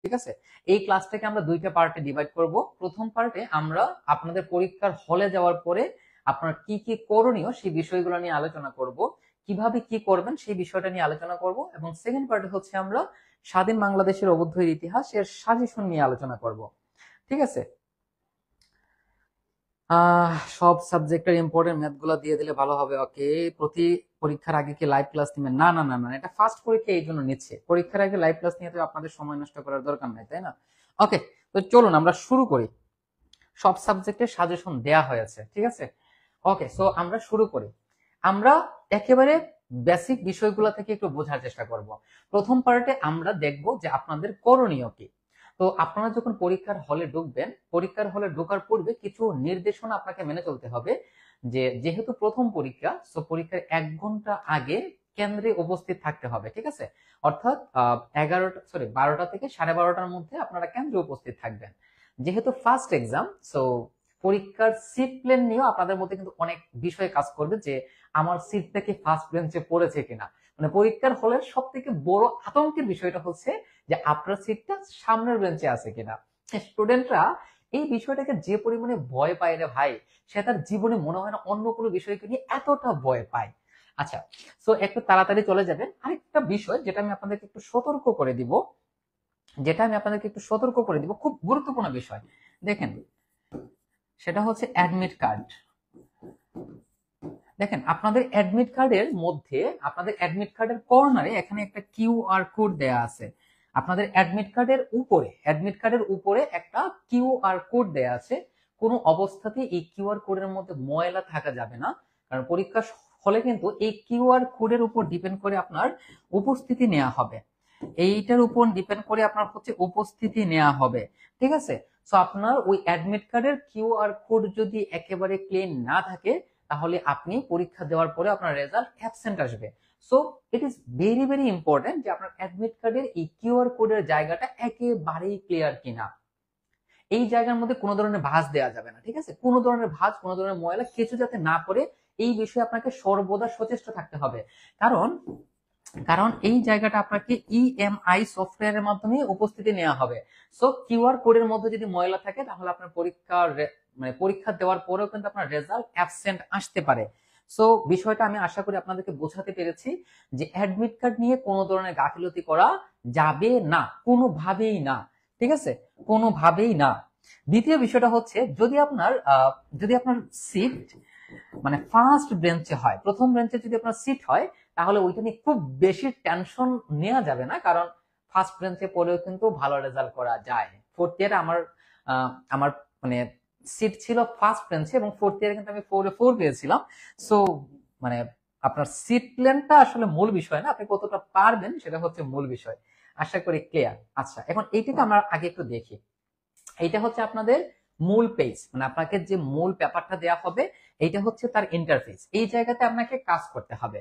ঠিক আছে। এই ক্লাসটাকে আমরা দুইটা পার্টে ডিভাইড করব। প্রথম পার্টে আমরা আপনাদের পরীক্ষার হলে যাওয়ার পরে আপনার কি কি করণীয় সেই বিষয়গুলো নিয়ে আলোচনা করব, কিভাবে কি করবেন সেই বিষয়টা নিয়ে আলোচনা করব, এবং সেকেন্ড পার্টে হচ্ছে আমরা স্বাধীন বাংলাদেশের অভ্যুদয়ের ইতিহাস এর সাজেশন নিয়ে আলোচনা করব। ঠিক আছে। সব সাবজেক্টের ইম্পর্টেন্ট ম্যাথ গুলো দিয়ে দিলে ভালো হবে। ওকে, প্রতি পরীক্ষার আগে কি লাইভ ক্লাস নেবেন? না না না না, এটা ফার্স্ট পরীক্ষা, এই জন্য নিচ্ছে। পরীক্ষার আগে লাইভ ক্লাস নিয়ে তো আপনাদের সময় নষ্ট করার দরকার নাই, তাই না? ওকে, তো চলুন আমরা শুরু করি। সব সাবজেক্টের সাজেশন দেয়া হয়েছে, ঠিক আছে। ওকে, সো আমরা শুরু করি। আমরা একেবারে বেসিক বিষয়গুলো থেকে একটু বোঝার চেষ্টা করব। প্রথম পার্টে আমরা দেখব যে আপনাদের করণীয় কি। তো আপনারা যখন পরীক্ষার হলে ঢুকবেন, পরীক্ষার হলে ঢোকার পূর্বে কিছু নির্দেশনা আপনাকে মেনে চলতে হবে। যে যেহেতু প্রথম পরীক্ষা, সো পরীক্ষার 1 ঘন্টা আগে কেন্দ্রে উপস্থিত থাকতে হবে, ঠিক আছে। অর্থাৎ 12টা থেকে 12:30টার মধ্যে আপনারা কেন্দ্রে উপস্থিত থাকবেন। যেহেতু ফার্স্ট এক্সাম, সো পরীক্ষার সিট প্ল্যান নিয়েও আপনাদের মধ্যে কিন্তু অনেক বিষয় কাজ করবে, যে আমার সিটটা কি ফার্স্ট বেঞ্চে পড়েছে কিনা। মানে পরীক্ষার হলের সব থেকে বড় আতঙ্কের বিষয়টা হচ্ছে যে আপনার সিটটা সামনের বেঞ্চে আছে কিনা। স্টুডেন্টরা এই বিষয়টাকে যে পরিমাণে ভয় পায় রে ভাই, সে তার জীবনে মনে হয় না অন্য কোনো বিষয়কে নিয়ে এতটা ভয় পায়। আচ্ছা, সো একটু তাড়াতাড়ি চলে যাবেন। আরেকটা বিষয় যেটা আমি আপনাদেরকে একটু সতর্ক করে দিব, খুব গুরুত্বপূর্ণ বিষয়। দেখেন, সেটা হচ্ছে অ্যাডমিট কার্ড। দেখেন, আপনাদের অ্যাডমিট কার্ডের মধ্যে, আপনাদের অ্যাডমিট কার্ডের কর্নারে এখানে একটা কিউআর কোড দেয়া আছে। আপনাদের অ্যাডমিট কার্ডের উপরে একটা কিউআর কোড দেয়া আছে। কোনো অবস্থাতেই এই কিউআর কোডের মধ্যে ময়লা থাকা যাবে না, কারণ পরীক্ষার হলে কিন্তু এই কিউআর কোডের উপর ডিপেন্ড করে আপনার উপস্থিতি নেওয়া হবে। এইটার উপর ডিপেন্ড করে আপনার হচ্ছে উপস্থিতি নেওয়া হবে, ঠিক আছে। সো আপনার ওই অ্যাডমিট কার্ডের কিউআর কোড যদি একেবারে ক্লিন না থাকে, তাহলে আপনি পরীক্ষা দেওয়ার পরে আপনার রেজাল্ট অ্যাবসেন্ট আসবে। So it is very very important যে আপনার অ্যাডমিট কার্ডের এই কিউআর কোডের জায়গাটা একেবারেই ক্লিয়ার কিনা। এই জায়গার মধ্যে কোনো ধরনের ভাঁজ দেওয়া যাবে না, ঠিক আছে। কোনো ধরনের ভাঁজ, কোনো ধরনের ময়লা কিছু যাতে না পড়ে, এই বিষয়ে আপনাকে সর্বদা সচেষ্ট থাকতে হবে। কারণ কারণ এই জায়গাটা আপনাকে ইএমআই সফটওয়্যারের মাধ্যমে উপস্থিতি নেওয়া হবে। সো কিউআর কোডের মধ্যে যদি ময়লা থাকে, তাহলে আপনার পরীক্ষা দেওয়ার পরেও কিন্তু আপনার রেজাল্ট অ্যাবসেন্ট আসতে পারে। সো বিষয়টা আমি আশা করি আপনাদেরকে বোঝাতে পেরেছি যে অ্যাডমিট কার্ড নিয়ে কোনো ধরনের গাফিলতি করা যাবে না, কোনোভাবেই না, ঠিক আছে, কোনোভাবেই না। দ্বিতীয় বিষয়টা হচ্ছে, যদি আপনার সিট মানে ফার্স্ট বেঞ্চে হয়, প্রথম বেঞ্চে যদি আপনার সিট হয়, তাহলে ওইটা নিয়ে খুব বেশি টেনশন নেওয়া যাবে না, কারণ ফার্স্ট বেঞ্চে পড়েও কিন্তু ভালো রেজাল্ট করা যায়। ফোর্থ ইয়ারে আমার মানে সিট ছিল ফার্স্ট বেঞ্চে, এবং ফোর্থ ইয়ারে কিন্তু আমি 4-4 পেয়েছিলাম। সো মানে আপনার সিট প্ল্যানটা আসলে মূল বিষয় না, আপনি কতটা পারবেন সেটা হচ্ছে মূল বিষয়। আশা করি ক্লিয়ার। আচ্ছা, এখন এইটাকে আমরা আগে একটু দেখি। এইটা হচ্ছে আপনাদের মূল পেজ, মানে আপনাকে যে মূল পেপারটা দেওয়া হবে, এইটা হচ্ছে তার ইন্টারফেস। এই জায়গাতে আপনাকে কাজ করতে হবে।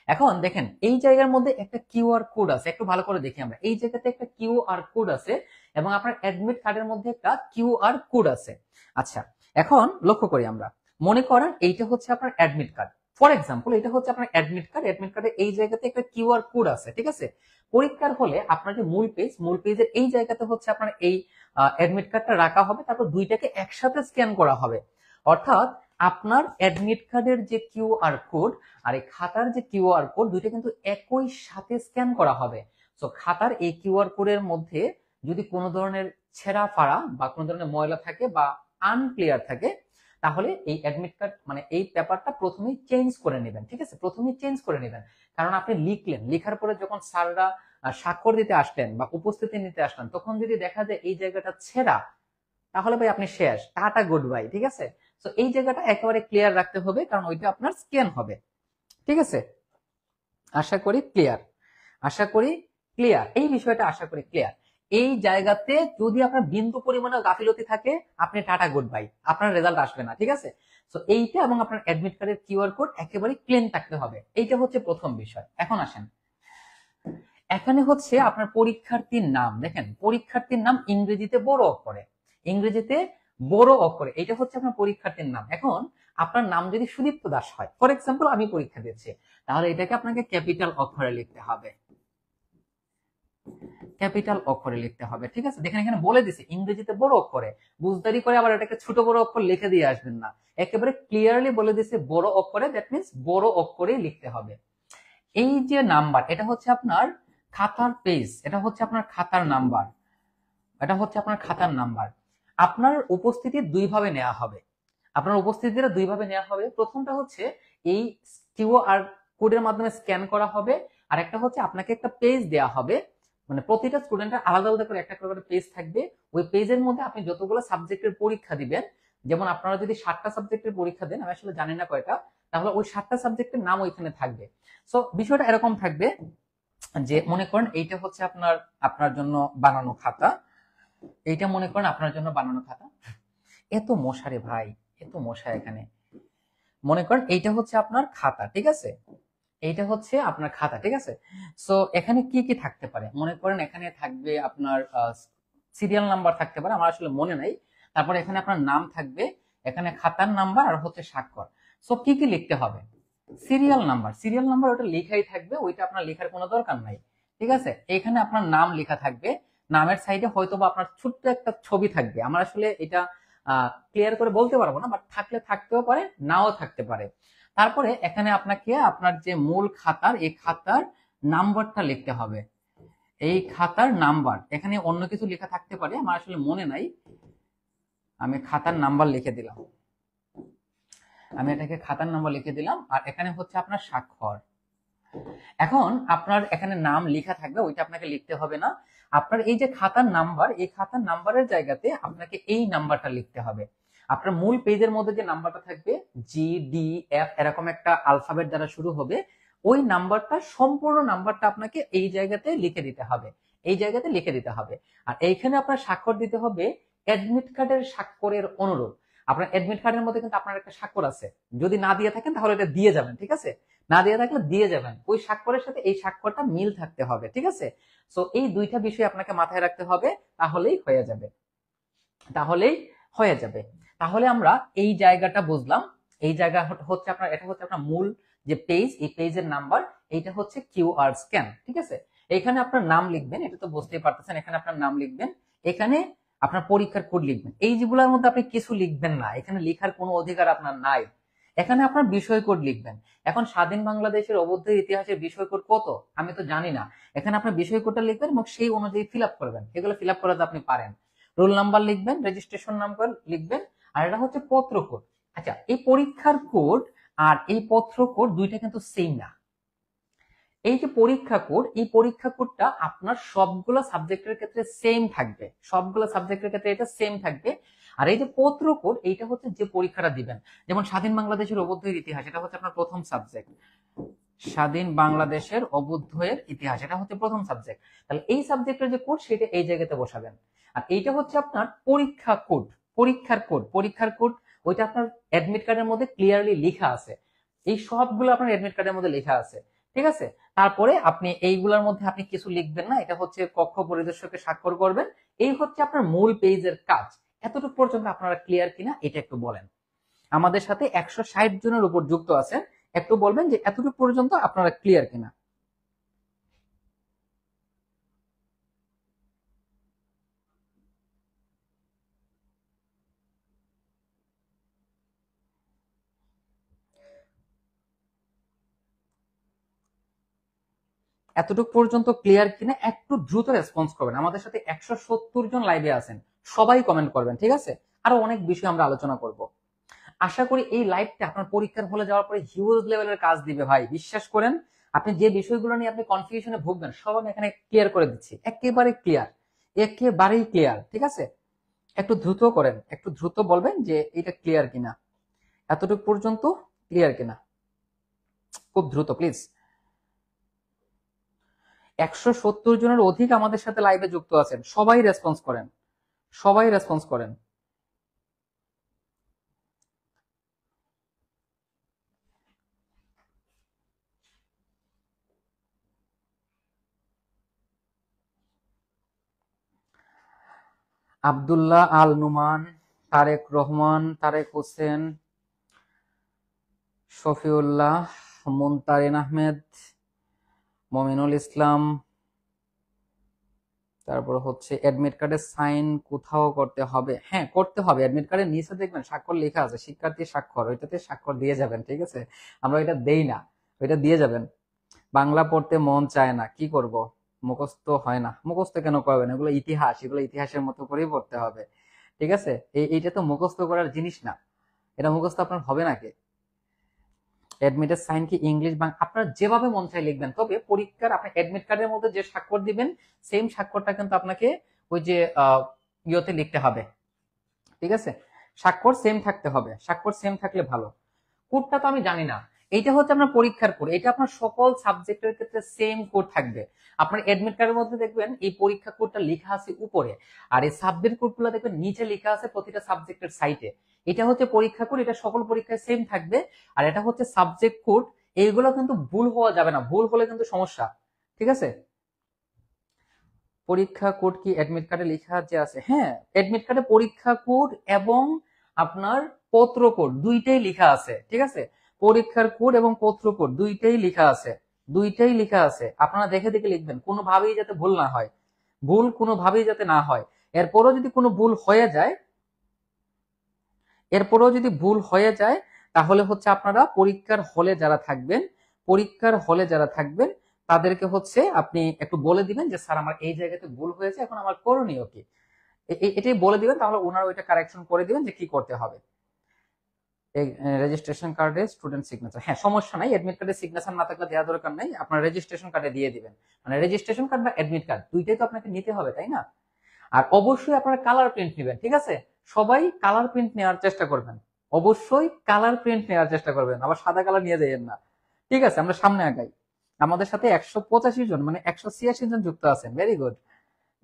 এখন দেখেন, এই জায়গার মধ্যে একটা কিউআর কোড আছে, একটু ভালো করে দেখি আমরা। এই জায়গাতে একটা কিউআর কোড আছে, এবং আপনার অ্যাডমিট কার্ডের মধ্যে একটা কিউআর কোড আছে। আচ্ছা, এখন লক্ষ্য করি আমরা। মনে করেন এইটা হচ্ছে আপনার অ্যাডমিট কার্ড। ফর এক্সাম্পল, এটা হচ্ছে আপনার অ্যাডমিট কার্ডের এই জায়গাতে একটা কিউআর কোড আছে, ঠিক আছে। পরীক্ষার হলে আপনার যে মূল পেজের এই জায়গাতে হচ্ছে আপনার এই অ্যাডমিট কার্ডটা রাখা হবে, তারপর দুইটাকে একসাথে স্ক্যান করা হবে। অর্থাৎ আপনার অ্যাডমিট কার্ডের যে কিউআর কোড আর এই খাতার যে কিউআর কোড, দুইটা কিন্তু একই সাথে স্ক্যান করা হবে। সো খাতার এই কিউআর কোডের মধ্যে যদি কোনো ধরনের ছেঁড়া ফাড়া বা কোনো ধরনের ময়লা থাকে বা আনক্লিয়ার থাকে, তাহলে এই অ্যাডমিট কার্ড মানে এই পেপারটা প্রথমেই চেঞ্জ করে নেবেন, ঠিক আছে। প্রথমেই চেঞ্জ করে নেবেন, কারণ আপনি লেখার পরে যখন স্যাররা স্বাক্ষর দিতে আসলেন বা উপস্থিতি নিতে আসলেন, তখন যদি দেখা যায় এই জায়গাটা ছেঁড়া, তাহলে ভাই আপনি শেষ, টাটা গুড বাই, ঠিক আছে। তো এই জায়গাটা একেবারে ক্লিয়ার রাখতে হবে, কারণ ওইটা আপনার স্ক্যান হবে, ঠিক আছে। আশা করি ক্লিয়ার, এই বিষয়টা আশা করি ক্লিয়ার। এই জায়গাতে যদি আপনার বিন্দু পরিমাণে গাফিলতি থাকে, আপনি টাটা গুড বাই, আপনার রেজাল্ট আসবে না, ঠিক আছে। তো এইটা এবং আপনার অ্যাডমিট কার্ডের কিউআর কোড একেবারে ক্লিন থাকতে হবে, এইটা হচ্ছে প্রথম বিষয়। এখন আসেন, এখানে হচ্ছে আপনার পরীক্ষার্থীর নাম। দেখেন, পরীক্ষার্থীর নাম ইংরেজিতে বড় অক্ষরে, এটা হচ্ছে আপনার পরীক্ষার্থীর নাম। এখন আপনার নাম যদি সুদীপ্ত দাস হয়, ফর এক্সাম্পল আমি পরীক্ষা দিচ্ছি, তাহলে এটাকে আপনাকে ক্যাপিটাল অক্ষরে লিখতে হবে, ক্যাপিটাল অক্ষরে লিখতে হবে। ঠিক আছে, দেখেন এখানে বলে দিছে ইংরেজিতে বড় অক্ষরে, বুঝদারি করে আবার এটাকে ছোট বড় অক্ষর লিখে দিয়ে আসবেন না, একেবারে ক্লিয়ারলি বলে দিছে বড় অক্ষরে, দ্যাট মিন্স বড় অক্ষরেই লিখতে হবে। এই যে নাম্বার, এটা হচ্ছে আপনার খাতার পেজ, এটা হচ্ছে আপনার খাতার নাম্বার, এটা হচ্ছে আপনার খাতার নাম্বার। আপনার উপস্থিতি দুইভাবে নেওয়া হবে, আপনার উপস্থিতিটা দুইভাবে নেওয়া হবে। প্রথমটা হচ্ছে এই কিউআর কোডের মাধ্যমে স্ক্যান করা হবে, আর একটা হচ্ছে আপনাকে একটা পেজ দেওয়া হবে, মানে প্রতিটা স্টুডেন্টের আলাদা আলাদা করে একটা করে পেজ থাকবে। ওই পেজের মধ্যে আপনি যতগুলো সাবজেক্টের পরীক্ষা দিবেন, যেমন আপনারা যদি 7টা সাবজেক্টের পরীক্ষা দেন, আমি আসলে জানি না কয়টা, তাহলে ওই 7টা সাবজেক্টের নাম ওইখানে থাকবে। সো বিষয়টা এরকম থাকবে যে মনে করেন এইটা হচ্ছে আপনার আপনার জন্য বানানো খাতা, এইটা মনে করেন আপনার জন্য বানানো খাতা। এত মশারে ভাই, এত মশা এখানে। মনে করেন এইটা হচ্ছে আপনার খাতা, ঠিক আছে, এইটা হচ্ছে আপনার খাতা, ঠিক আছে। সো এখানে কি কি থাকতে পারে, মনে করেন এখানে থাকবে আপনার সিরিয়াল নাম্বার থাকতে পারে, আমার আসলে মনে নাই। তারপরে এখানে আপনার নাম থাকবে, এখানে খাতার নাম্বার আর হচ্ছে স্বাক্ষর। সো কি কি লিখতে হবে, সিরিয়াল নাম্বার, সিরিয়াল নাম্বার ওটা লেখাই থাকবে, ওইটা আপনার লেখার কোনো দরকার নাই। ঠিক আছে, এখানে আপনার নাম লেখা থাকবে, নামের সাইডে হয়তো বা আপনার ছোট্ট একটা ছবি থাকবে, আমার আসলে এটা ক্লিয়ার করে বলতে পারবো না, বাট থাকলে থাকতেও পারে, নাও থাকতে পারে। তারপরে এখানে আপনাকে আপনার যে মূল খাতার, এই খাতার নাম্বারটা লিখতে হবে, এই খাতার নাম্বার। এখানে অন্য কিছু লেখা থাকতে পারে, আমার আসলে মনে নাই, আমি খাতার নাম্বার লিখে দিলাম, আমি এটাকে খাতার নাম্বার লিখে দিলাম। আর এখানে হচ্ছে আপনার স্বাক্ষর। এখন আপনার এখানে নাম লেখা থাকবে, ওইটা আপনাকে লিখতে হবে না। আপনার এই যে খাতার নাম্বার, এই খাতার নাম্বারের জায়গাতে আপনাকে এই নাম্বারটা লিখতে হবে। আপনার মূল পেজের মধ্যে যে নাম্বারটা থাকবে GDF এরকম একটা আলফাবেট দ্বারা শুরু হবে, ওই নাম্বারটা, সম্পূর্ণ নাম্বারটা আপনাকে এই জায়গাতে লিখে দিতে হবে, এই জায়গাতে লিখে দিতে হবে। আর এইখানে আপনার স্বাক্ষর দিতে হবে অ্যাডমিট কার্ডের স্বাক্ষরের অনুরূপ। আপনার অ্যাডমিট কার্ডের মধ্যে কিন্তু আপনার একটা স্বাক্ষর আছে, যদি না দিয়ে থাকেন তাহলে এটা দিয়ে যাবেন, ঠিক আছে, না দিয়ে থাকলে দিয়ে যাবেন, ওই স্বাক্ষরের সাথে এই স্বাক্ষরটা মিল থাকতে হবে, ঠিক আছে। সো এই দুইটা বিষয় আপনাকে মাথায় রাখতে হবে, তাহলেই হয়ে যাবে, তাহলেই হয়ে যাবে। তাহলে আমরা এই জায়গাটা বুঝলাম, এই জায়গা হচ্ছে আপনার, এটা হচ্ছে আপনার মূল যে পেজ, এই পেজের নাম্বার, এইটা হচ্ছে কিউআর স্ক্যান, ঠিক আছে। এখানে আপনার নাম লিখবেন, এটা তো বুঝতেই পারতেছেন, এখানে আপনার নাম লিখবেন, এখানে আপনার পরীক্ষার কোড লিখবেন। এই যেগুলোর মধ্যে আপনি কিছু লিখবেন না, এখানে লেখার কোনো অধিকার আপনার নাই। এখানে আপনার বিষয় কোড লিখবেন। এখন স্বাধীন বাংলাদেশের অবৈধ ইতিহাসের বিষয় কোড কত আমি তো জানি না, এখানে আপনার বিষয় কোডটা লিখবেন এবং সেই অনুযায়ী ফিল আপ করবেন, এগুলো ফিল আপ করাতে আপনি পারেন। রোল নাম্বার লিখবেন, রেজিস্ট্রেশন নাম্বার লিখবেন, আর এটা হচ্ছে পত্র কোড। আচ্ছা, এই পরীক্ষার কোড আর এই পত্র কোড দুইটা কিন্তু সেম না। এই যে পরীক্ষা কোড, এই পরীক্ষা কোডটা আপনার সবগুলো সাবজেক্টের ক্ষেত্রে সেম থাকবে, সবগুলো সাবজেক্টের ক্ষেত্রে এটা সেম থাকবে। আর এই যে পত্র কোড, এইটা হচ্ছে যে পরীক্ষাটা দিবেন, যেমন স্বাধীন বাংলাদেশের অবৈধ ইতিহাস, এটা হচ্ছে আপনার প্রথম সাবজেক্ট, স্বাধীন বাংলাদেশের অবৈধের ইতিহাস, এটা হচ্ছে প্রথম সাবজেক্ট। তাহলে এই সাবজেক্টের যে কোড, সেটা এই জায়গাতে বসাবেন। আর এইটা হচ্ছে আপনার পরীক্ষা কোড, পরীক্ষার কোড, পরীক্ষার কোড, ওইটা আপনার অ্যাডমিট কার্ডের মধ্যে ক্লিয়ারলি লেখা আছে, এই সবগুলো আপনার অ্যাডমিট কার্ডের মধ্যে লেখা আছে, ঠিক আছে। তারপরে আপনি এইগুলোর মধ্যে আপনি কিছু লিখবেন না, এটা হচ্ছে কক্ষ পরিদর্শককে স্বাক্ষর করবেন। এই হচ্ছে আপনার মূল পেজের কাজ। এতটুকু পর্যন্ত আপনারা ক্লিয়ার কিনা এটা একটু বলেন। আমাদের সাথে 160 জনের উপর যুক্ত আছেন, একটু বলবেন যে এতটুকু পর্যন্ত আপনারা ক্লিয়ার কিনা। এতটুকু পর্যন্ত ক্লিয়ার কিনা একটু দ্রুত রেসপন্স করবেন। আমাদের সাথে 170 জন লাইভে আছেন, সবাই কমেন্ট করবেন, ঠিক আছে। আরো অনেক বিষয় আমরা আলোচনা করব। আশা করি এই লাইভটা আপনার পরীক্ষার হলে যাওয়ার পরে হিউজ লেভেলের কাজ দিবে ভাই, বিশ্বাস করেন। আপনি যে বিষয়গুলো নিয়ে আপনি কনফিউশনে ভুগবেন, সব আমি এখানে ক্লিয়ার করে দিচ্ছি, একেবারে ক্লিয়ার, একেবারেই ক্লিয়ার, ঠিক আছে। একটু দ্রুত করেন, একটু দ্রুত বলবেন যে এটা ক্লিয়ার কিনা, এতটুকু পর্যন্ত ক্লিয়ার কিনা, খুব দ্রুত প্লিজ। 170 জনের অধিক আমাদের সাথে লাইভে যুক্ত আছেন, সবাই রেসপন্স করেন, সবাই রেসপন্স করেন। আব্দুল্লাহ আল নুমান, তারেক রহমান, তারেক হোসেন, শফিউল্লাহ, মুনতারিন আহমেদ, মমিনুল ইসলাম, তারপর হচ্ছে অ্যাডমিট কার্ডের সাইন কোথাও করতে হবে? হ্যাঁ, করতে হবে। অ্যাডমিট কার্ডের নিচে দেখবেন স্বাক্ষর লেখা আছে, শিক্ষার্থী স্বাক্ষর, ওইটাতে স্বাক্ষর দিয়ে যাবেন। ঠিক আছে, আমরা ওইটা দেই না, ওইটা দিয়ে যাবেন। বাংলা পড়তে মন চায় না, কি করব? মুখস্থ হয় না। মুখস্থ কেন করবেন? এগুলো ইতিহাস, এগুলো ইতিহাসের মতো করেই পড়তে হবে। ঠিক আছে, এইটা তো মুখস্থ করার জিনিস না, এটা মুখস্থ আপনার হবে নাকি? অ্যাডমিটের সাইন কি ইংলিশ বাংলা? আপনার যেভাবে মন চায় লিখবেন, তবে পরীক্ষার আপনি অ্যাডমিট কার্ডের মধ্যে যে স্বাক্ষর দিবেন সেম স্বাক্ষরটা কিন্তু আপনাকে ওই যে ইয়েতে লিখতে হবে। ঠিক আছে, স্বাক্ষর সেম থাকতে হবে, স্বাক্ষর সেম থাকলে ভালো। কোডটা তো আমি জানি না, এইটা হচ্ছে আপনার পরীক্ষার কোড, এটা আপনার সকল সাবজেক্টের ক্ষেত্রে সেম কোড থাকবে। আপনার এডমিট কার্ডের মধ্যে দেখবেন এই পরীক্ষা কোডটা লেখা আছে উপরে, আর এই সাবজেক্ট কোডগুলো দেখবেন নিচে লেখা আছে প্রতিটা সাবজেক্টের সাইটে। এটা হচ্ছে পরীক্ষা কোড, এটা সকল পরীক্ষায় সেম থাকবে। আর এটা হচ্ছে সাবজেক্ট কোড, এইগুলো কিন্তু ভুল হওয়া যাবে না, ভুল হলে কিন্তু সমস্যা। ঠিক আছে, পরীক্ষা কোড কি অ্যাডমিট কার্ডে লেখা যে আছে? হ্যাঁ, অ্যাডমিট কার্ডে পরীক্ষা কোড এবং আপনার পত্র কোড দুইটাই লেখা আছে। ঠিক আছে, পরীক্ষার কোড এবং পত্র কোড দুইটাই লেখা আছে, দুইটাই লেখা আছে। আপনারা দেখে দেখে লিখবেন, কোনোভাবেই যাতে ভুল না হয়, ভুল কোনোভাবেই যাতে না হয়। এরপরও যদি কোনো ভুল হয়ে যায়, এরপরও যদি ভুল হয়ে যায়, তাহলে হচ্ছে আপনারা পরীক্ষার হলে যারা থাকবেন, পরীক্ষার হলে যারা থাকবেন তাদেরকে হচ্ছে আপনি একটু বলে দিবেন যে স্যার আমার এই জায়গাতে ভুল হয়েছে, এখন আমার করণীয় কি, এটাই বলে দিবেন, তাহলে ওনারা ওইটা কারেকশন করে দিবেন যে কি করতে হবে। রেজিস্ট্রেশন কার্ডে স্টুডেন্ট সিগনেচার, হ্যাঁ সমস্যা নাই, অ্যাডমিট কার্ডে সিগনেচার না থাকলে দেওয়ার দরকার নাই, আপনার রেজিস্ট্রেশন কার্ডে দিয়ে দিবেন। মানে রেজিস্ট্রেশন কার্ড বা অ্যাডমিট কার্ড দুইটাই তো আপনাকে নিতে হবে, তাই না? আর অবশ্যই আপনারা কালার প্রিন্ট নেবেন। ঠিক আছে, সবাই কালার প্রিন্ট নেওয়ার চেষ্টা করবেন, অবশ্যই কালার প্রিন্ট নেওয়ার চেষ্টা করবেন, আবার সাদা কালার নিয়ে যাইয়েন না। ঠিক আছে, আমরা সামনে আগাই। আমাদের সাথে 185 জন, মানে 186 জন যুক্ত আছেন, ভেরি গুড,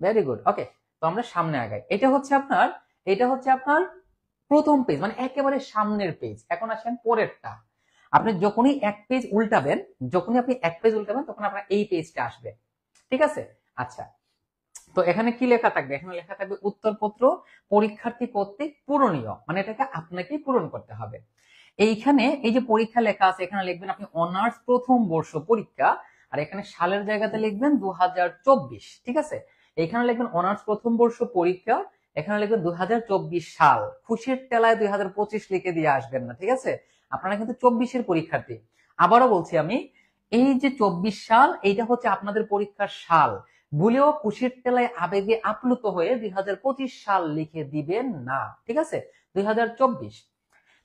ভেরি গুড। ওকে, তো আমরা সামনে আগাই। এটা হচ্ছে আপনার প্রথম পেজ, মানে একেবারে সামনের পেজ। এখন আসেন পরেরটা। আপনি যখনই এক পেজ উল্টাবেন, যখনই আপনি এক পেজ উল্টাবেন তখন আপনার এই পেজটা আসবে। ঠিক আছে, আচ্ছা, তো এখানে কি লেখা থাকবে? এখানে লেখা থাকবে উত্তরপত্র পরীক্ষার্থী কর্তৃক পূরণীয়, মানে এটাকে আপনাকেই পূরণ করতে হবে। এইখানে এই যে পরীক্ষা লেখা আছে, এখানে লিখবেন আপনি অনার্স প্রথম বর্ষ পরীক্ষা, আর এখানে সালের জায়গাতে লিখবেন 2024। ঠিক আছে, এখানে লিখবেন অনার্স প্রথম বর্ষ পরীক্ষা, এখানে লিখবেন 2024 সাল, খুশির টেলায় 2025 লিখে দিয়ে আসবেন না। ঠিক আছে, আপনারা কিন্তু 24-এর পরীক্ষার্থী। আবারও বলছি আমি, এই যে 24 সাল, এইটা হচ্ছে আপনাদের পরীক্ষার সাল, ভুলেও খুশির টেলায় আবেগে আপ্লুত হয়ে 2025 সাল লিখে দিবেন না। ঠিক আছে, 2024।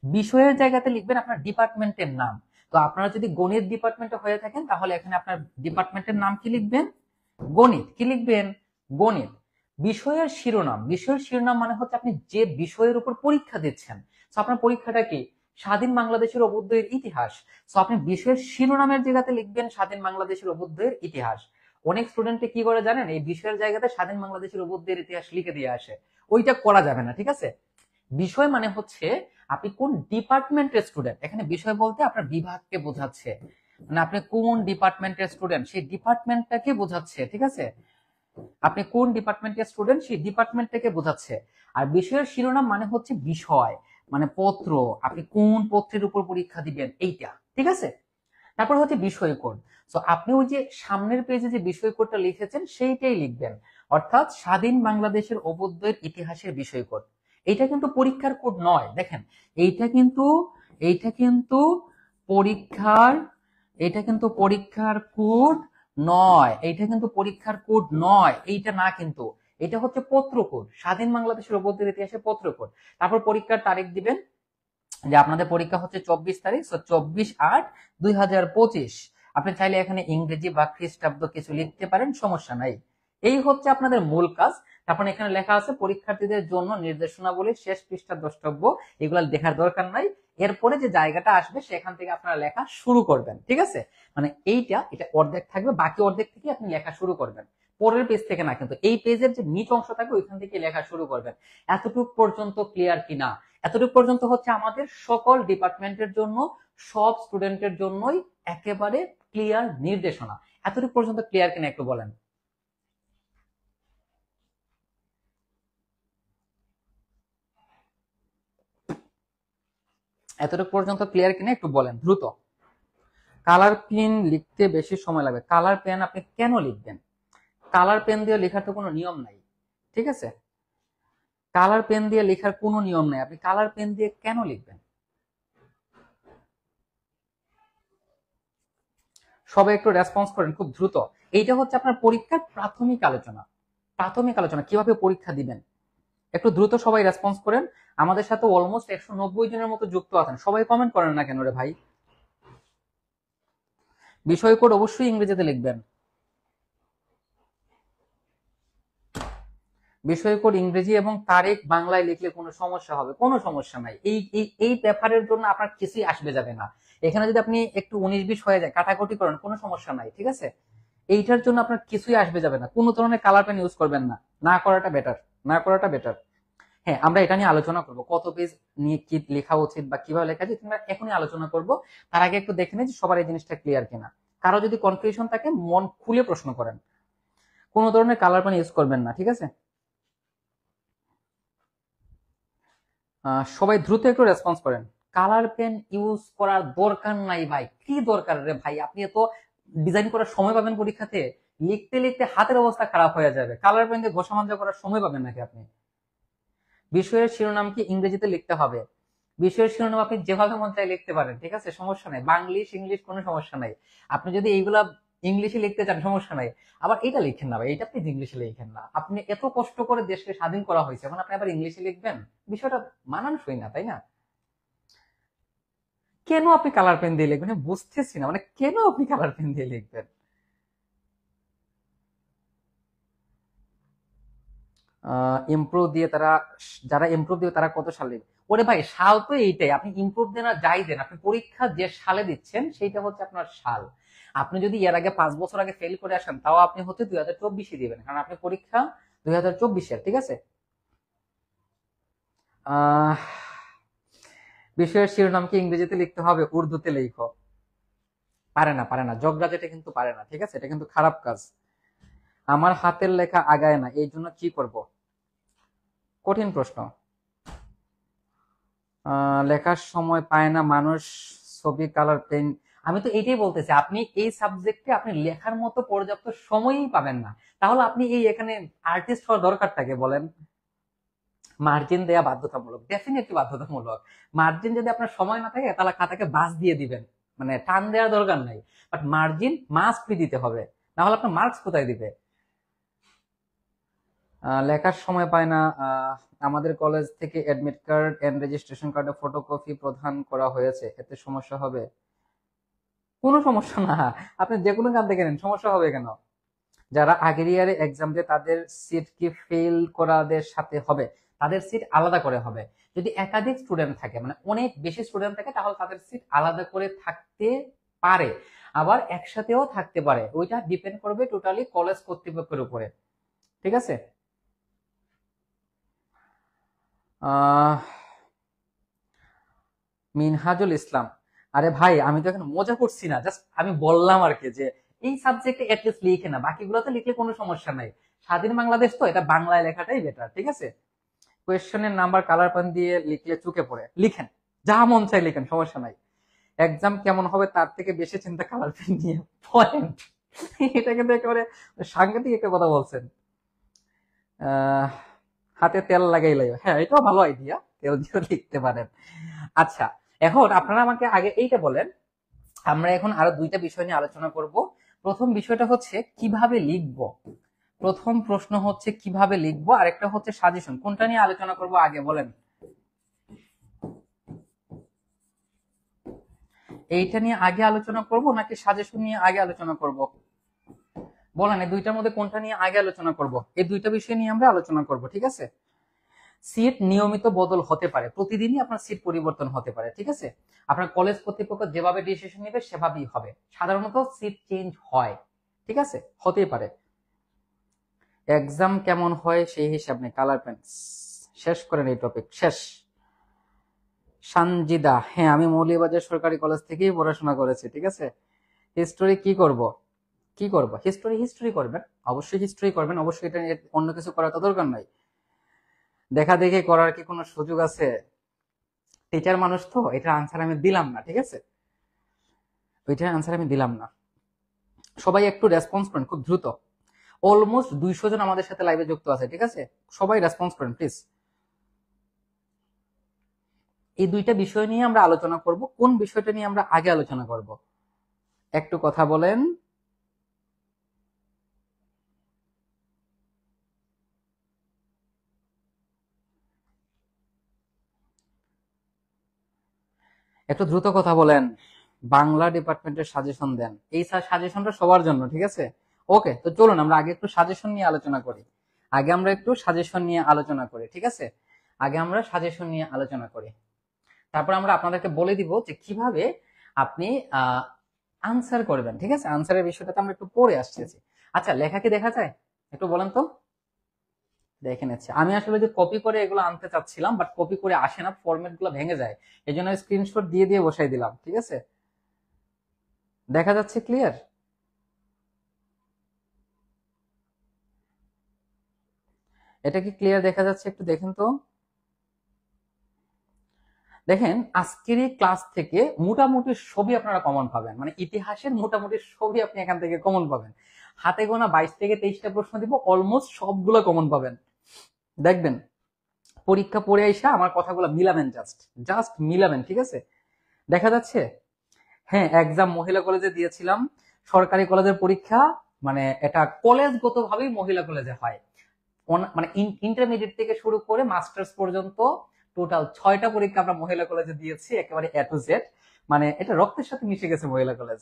বিষয়ের জায়গাতে লিখবেন আপনার ডিপার্টমেন্টের নাম। তো আপনারা যদি গণিত ডিপার্টমেন্টে হয়ে থাকেন তাহলে এখানে আপনার ডিপার্টমেন্টের নাম কি লিখবেন? গণিত। কি লিখবেন? গণিত। বিষয়ের শিরোনাম, বিষয়ের শিরোনাম মানে হচ্ছে আপনি যে বিষয়ের উপর পরীক্ষা দিচ্ছেন। তো আপনার পরীক্ষাটা কি? স্বাধীন বাংলাদেশের অভ্যুদয়ের ইতিহাস। তো আপনি বিষয়ের শিরোনামের জায়গাতে লিখবেন স্বাধীন বাংলাদেশের অভ্যুদয়ের ইতিহাস। অনেক স্টুডেন্টে কি করে জানেন, এই বিষয়ের জায়গাতে স্বাধীন বাংলাদেশের অভ্যুদয়ের ইতিহাস লিখে দিয়ে আসে, ওইটা করা যাবে না। ঠিক আছে, বিষয় মানে হচ্ছে আপনি কোন ডিপার্টমেন্টের স্টুডেন্ট, এখানে বিষয় বলতে আপনার বিভাগকে বোঝাচ্ছে, মানে আপনি কোন ডিপার্টমেন্টের স্টুডেন্ট সেই ডিপার্টমেন্টটাকে বোঝাচ্ছে। ঠিক আছে, আপনি কোন ডিপার্টমেন্টের স্টুডেন্ট সেই ডিপার্টমেন্টটাকে বোঝাচ্ছে। আর বিষয়ের শিরোনাম মানে হচ্ছে বিষয়, মানে পত্র, আপনি কোন পত্রের উপর পরীক্ষা দিবেন এইটা। ঠিক আছে, তারপর হচ্ছে বিষয় কোড। তো আপনি ওই যে সামনের পেজে যে বিষয় কোডটা লিখেছেন সেইটাই লিখবেন, অর্থাৎ স্বাধীন বাংলাদেশের অভ্যুদয়ের ইতিহাসের বিষয় কোড। এইটা কিন্তু পরীক্ষার কোড নয়, দেখেন, এইটা কিন্তু এইটা কিন্তু পরীক্ষার এটা কিন্তু পরীক্ষার কোড নয়, এইটা কিন্তু পরীক্ষার কোড নয়, এইটা না কিন্তু, এটা হচ্ছে পত্র কোড, স্বাধীন বাংলাদেশের অভ্যুদয়ের ইতিহাসের পত্র কোড। তারপর পরীক্ষার তারিখ দিবেন, যে আপনাদের পরীক্ষা হচ্ছে 24 তারিখ, 24/8/2025। আপনি চাইলে এখানে ইংরেজি বা খ্রিস্টাব্দ কিছু লিখতে পারেন, সমস্যা নাই। এই হচ্ছে আপনাদের মূল কাজ। তারপর এখানে লেখা আছে পরীক্ষার্থীদের জন্য নির্দেশনাবলী, শেষ পৃষ্ঠা দ্রষ্টব্য, এগুলো দেখার দরকার নাই। এরপরে যে জায়গাটা আসবে সেখান থেকে আপনারা লেখা শুরু করবেন। ঠিক আছে, মানে এটা অর্ধেক থাকবে, বাকি অর্ধেক থেকে আপনি লেখা শুরু করবেন, পরের পেজ থেকে না, কিন্তু এই পেজের যে নিচ অংশ থাকবে ওইখান থেকে লেখা শুরু করবেন। এতটুকু পর্যন্ত ক্লিয়ার কিনা? এতটুকু পর্যন্ত হচ্ছে আমাদের সকল ডিপার্টমেন্টের জন্য, সব স্টুডেন্টের জন্যই একেবারে ক্লিয়ার নির্দেশনা। এতটুকু পর্যন্ত ক্লিয়ার কিনা একটু বলেন। এতটুকু পর্যন্ত ক্লিয়ার কিনা একটু বলেন দ্রুত। কালার পেন লিখতে বেশি সময় লাগবে? কালার পেন আপনি কেন লিখবেন? কালার পেন দিয়ে লেখার তো কোনো নিয়ম নাই, ঠিক আছে? কালার পেন দিয়ে লেখার কোনো নিয়ম নাই, আপনি কালার পেন দিয়ে কেন লিখবেন? সবাই একটু রেসপন্স করেন খুব দ্রুত। এইটা হচ্ছে আপনার পরীক্ষার প্রাথমিক আলোচনা, প্রাথমিক আলোচনা কিভাবে পরীক্ষা দিবেন। একটু দ্রুত সবাই রেসপন্স করেন। আমাদের সাথে অলমোস্ট 190 জনের মতো যুক্ত আছেন, সবাই কমেন্ট করেন না কেন রে ভাই? বিষয় কোড অবশ্যই ইংরেজিতে লিখবেন, বিষয় কোড ইংরেজি এবং তারিখ বাংলায় লিখলে কোনো সমস্যা হবে? কোনো সমস্যা নাই। এই পেপারের জন্য আপনার কিছুই আসবে যাবে না। এখানে যদি আপনি একটু 19-20 হয়ে যায়, কাটাকুটি করেন, কোনো সমস্যা নাই, ঠিক আছে? এইটার জন্য আপনার কিছুই আসবে যাবে না। কোনো ধরনের কালার পেন ইউজ করবেন না, না করাটা বেটার, না করাটা বেটার। হ্যাঁ, আমরা এটা নিয়ে আলোচনা করব, কত পেজ নিয়ে কি লেখা উচিত বা কিভাবে লেখা যায়, আমরা এখনই আলোচনা করব। তার আগে একটু দেখে নিই যে সবার এই জিনিসটা ক্লিয়ার কিনা। কারো যদি কনফিউশন থাকে মন খুলে প্রশ্ন করেন, কোনো ধরনের কালার পেন ইউজ করবেন না, ঠিক আছে? সবাই দ্রুত একটু রেসপন্স করেন। কালার পেন ইউজ করার দরকার নাই ভাই, কি দরকার রে ভাই? আপনি এত ডিজাইন করার সময় পাবেন পরীক্ষাতে? লিখতে লিখতে হাতের অবস্থা খারাপ হয়ে যাবে, কালার পেন দিয়ে ঘষা মাজা করার সময় পাবেন নাকি আপনি? বিষয়ের শিরোনামকে ইংরেজিতে লিখতে হবে। বিষয়ের শিরোনাম আপনি যেভাবে মন চায় লিখতে পারেন, ঠিক আছে, সমস্যা নাই। বাংলিশ ইংলিশ কোনো সমস্যা নাই। আপনি যদি এইগুলা ইংলিশে লিখতে চান সমস্যা নাই। আবার এটা লিখেন না ভাই, এটা প্লিজ ইংলিশে লিখেন না। আপনি এত কষ্ট করে দেশকে স্বাধীন করা হয়েছে, এখন আপনি আবার ইংলিশে লিখবেন? বিষয়টা মানানসই না, তাই না? কেন আপনি কালার পেন দিয়ে লিখবেন বুঝতেছি না, মানে কেন আপনি কালার পেন দিয়ে লিখবেন? ইমপ্রুভ দিয়ে তারা, যারা ইমপ্রুভ দিবে তারা কত সালে? ওরে ভাই, সাল তো এইটাই, আপনি ইমপ্রুভ দেন আর যাই দেন, আপনি পরীক্ষা যে সালে দিচ্ছেন সেইটা হচ্ছে আপনার সাল। আপনি যদি এর আগে 5 বছর আগে ফেল করে আসেন, তাও আপনি হচ্ছে 2024 দিবেন, কারণ আপনি পরীক্ষা 2024-এর, ঠিক আছে? আহ বিষয়ের শিরোনামকে ইংরেজিতে লিখতে হবে, উর্দুতে লেখো। পারে না, পারে না, জগরাজ এটা কিন্তু পারে না, ঠিক আছে? এটা কিন্তু খারাপ কাজ। আমার হাতের লেখা আগায় না, এই জন্য কি করব? কঠিন প্রশ্ন। লেখার সময় পায় না মানুষ, ছবি কালার পেন। আমি তো এটাই বলতেছি, আপনি এই সাবজেক্টে আপনি লেখার মতো পর্যাপ্ত সময়ই পাবেন না। তাহলে আপনি এই এখানে আর্টিস্ট হওয়ার দরকারটাকে বলেন? মার্জিন দেয়া বাধ্যতামূলক, ডেফিনেটলি বাধ্যতামূলক। মার্জিন যদি আপনার সময় না থাকে তাহলে খাতাকে বাস দিয়ে দিবেন, মানে টান দেওয়ার দরকার নাই। বাট মার্জিন মাস্ট দিতে হবে, না হলে আপনার মার্কস কোথায় দিবে? লেখার সময় পায় না। আমাদের কলেজ থেকে অ্যাডমিট কার্ড এন্ড রেজিস্ট্রেশন কার্ডের ফটোকপি প্রদান করা হয়েছে, এতে সমস্যা হবে? কোনো সমস্যা না, আপনি যে কোনো কান থেকে নেন, সমস্যা হবে কেন? যারা আগের ইয়ারে এক্সাম দিয়ে তাদের সিট কি ফেল করাদের সাথে হবে? তাদের সিট আলাদা করে হবে। যদি একাধিক স্টুডেন্ট থাকে, মানে অনেক বেশি স্টুডেন্ট থাকে, তাহলে তাদের সিট আলাদা করে থাকতে পারে, আবার একসাথেও থাকতে পারে। ওইটা ডিপেন্ড করবে টোটালি কলেজ কর্তৃপক্ষের উপরে, ঠিক আছে? আহ মিনহাজুল ইসলাম, আরে ভাই আমি তো এখানে মজা করছি না, জাস্ট আমি বললাম আর কি যে এই সাবজেক্টে অ্যাটলিস্ট লিখে না, বাকিগুলোতে লিখলে কোনো সমস্যা নাই। স্বাধীন বাংলাদেশ তো, এটা বাংলায় লেখাটাই বেটার, ঠিক আছে? কোয়েশ্চেনের নাম্বার কালার পেন দিয়ে লিখলে চুকে পড়ে, লিখেন, যা মন চাই লিখেন, সমস্যা নাই। এক্সাম কেমন হবে তার থেকে বেশি চিন্তা কালার পেন নিয়ে, পয়েন্ট। এটা কিন্তু একেবারে সাংঘাতিক একটা কথা বলছেন। আহ হাতে তেল লাগাইলাই, হ্যাঁ এটাও ভালো আইডিয়া, তেল দিয়েও লিখতে পারেন। আচ্ছা, এখন আপনারা আমাকে আগে এইটা বলেন, আমরা এখন আরো দুইটা বিষয় নিয়ে আলোচনা করব। প্রথম বিষয়টা হচ্ছে কিভাবে লিখব, প্রথম প্রশ্ন হচ্ছে কিভাবে লিখবো, আরেকটা হচ্ছে সাজেশন। কোনটা নিয়ে আলোচনা করব আগে বলেন? এইটা নিয়ে আগে আলোচনা করব নাকি সাজেশন নিয়ে আগে আলোচনা করব? বলেন, এই দুইটার মধ্যে কোনটা নিয়ে আগে আলোচনা করব? এই দুইটা বিষয় নিয়ে আমরা আলোচনা করব, ঠিক আছে? সিট নিয়মিত বদল হতে পারে, প্রতিদিনই আপনার সিট পরিবর্তন হতে পারে, ঠিক আছে? আপনার কলেজ কর্তৃপক্ষ যেভাবে ডিসিশন নেবে সেভাবেই হবে, সাধারণত সিট চেঞ্জ হয়, ঠিক আছে, হতেই পারে। এক্সাম কেমন হয় সেই হিসাব নেই, কালার পেন। শেষ করেন এই টপিক, শেষ। সানজিদা, হ্যাঁ আমি মৌলভীবাজার সরকারি কলেজ থেকেই পড়াশোনা করেছি, ঠিক আছে? হিস্টোরি কি করব? কি করব? হিস্টোরি, হিস্টোরি করবেন, অবশ্যই হিস্টোরি করবেন, অবশ্যই। এটা অন্য কিছু করার তো দরকার নাই। দেখা দেখি করার কি কোনো সুযোগ আছে? টিচার মানুষ তো, এটার আনসার আমি দিলাম না, ঠিক আছে? ওইটার আনসার আমি দিলাম না। সবাই একটু রেসপন্স করেন খুব দ্রুত। অলমোস্ট 200 জন আমাদের সাথে লাইভে যুক্ত আছে, ঠিক আছে? সবাই রেসপন্স করেন প্লিজ। এই দুইটা বিষয় নিয়ে আমরা আলোচনা করব। কোন বিষয়টা নিয়ে আমরা আগে আলোচনা করব একটু কথা বলেন। একটু দ্রুত কথা বলেন। বাংলা ডিপার্টমেন্টের সাজেশন দেন। এই সাজেশনটা সবার জন্য, ঠিক আছে? ওকে, তো চলুন আমরা আগে একটু সাজেশন নিয়ে আলোচনা করি। ঠিক আছে? আগে আমরা সাজেশন নিয়ে আলোচনা করি। তারপর আমরা আপনাদেরকে বলে দিব যে কিভাবে আপনি আনসার করবেন, ঠিক আছে? আনসারের বিষয়টা তো আমরা একটু পরে আসতেছি। আচ্ছা, লেখা কি দেখা যায় একটু বলেন তো? দেখে নিচ্ছি। আমি আসলে যে কপি করে এগুলো আনতে চাচ্ছিলাম, বাট কপি করে আসে না, ফরম্যাট গুলো ভেঙে যায়, এই জন্য স্ক্রিনশট দিয়ে দিয়ে বসাই দিলাম, ঠিক আছে? দেখা যাচ্ছে ক্লিয়ার? এটা কি ক্লিয়ার দেখা যাচ্ছে? একটু দেখেন তো। দেখেন, আজকের এই ক্লাস থেকে মোটামুটি সবই আপনারা কমন পাবেন, মানে ইতিহাসের মোটামুটি সবই আপনি এখান থেকে কমন পাবেন। হাতে গোনা 22 থেকে 23টা প্রশ্ন দিব, অলমোস্ট সবগুলো কমন পাবেন। দেখবেন পরীক্ষা পড়ে আইসা আমার কথাগুলো মিলাবেন, জাস্ট জাস্ট মিলাবেন, ঠিক আছে? দেখা যাচ্ছে? হ্যাঁ, এক্সাম মহিলা কলেজে দিয়েছিলাম। সরকারি কলেজের পরীক্ষা, মানে এটা কলেজগত ভাবেই মহিলা কলেজে হয়। মানে ইন্টারমিডিয়েট থেকে শুরু করে মাস্টার্স পর্যন্ত টোটাল 6টা পরীক্ষা আমরা মহিলা কলেজে দিয়েছি, একেবারে এ টু জেড। মানে এটা রক্তের সাথে মিশে গেছে মহিলা কলেজ।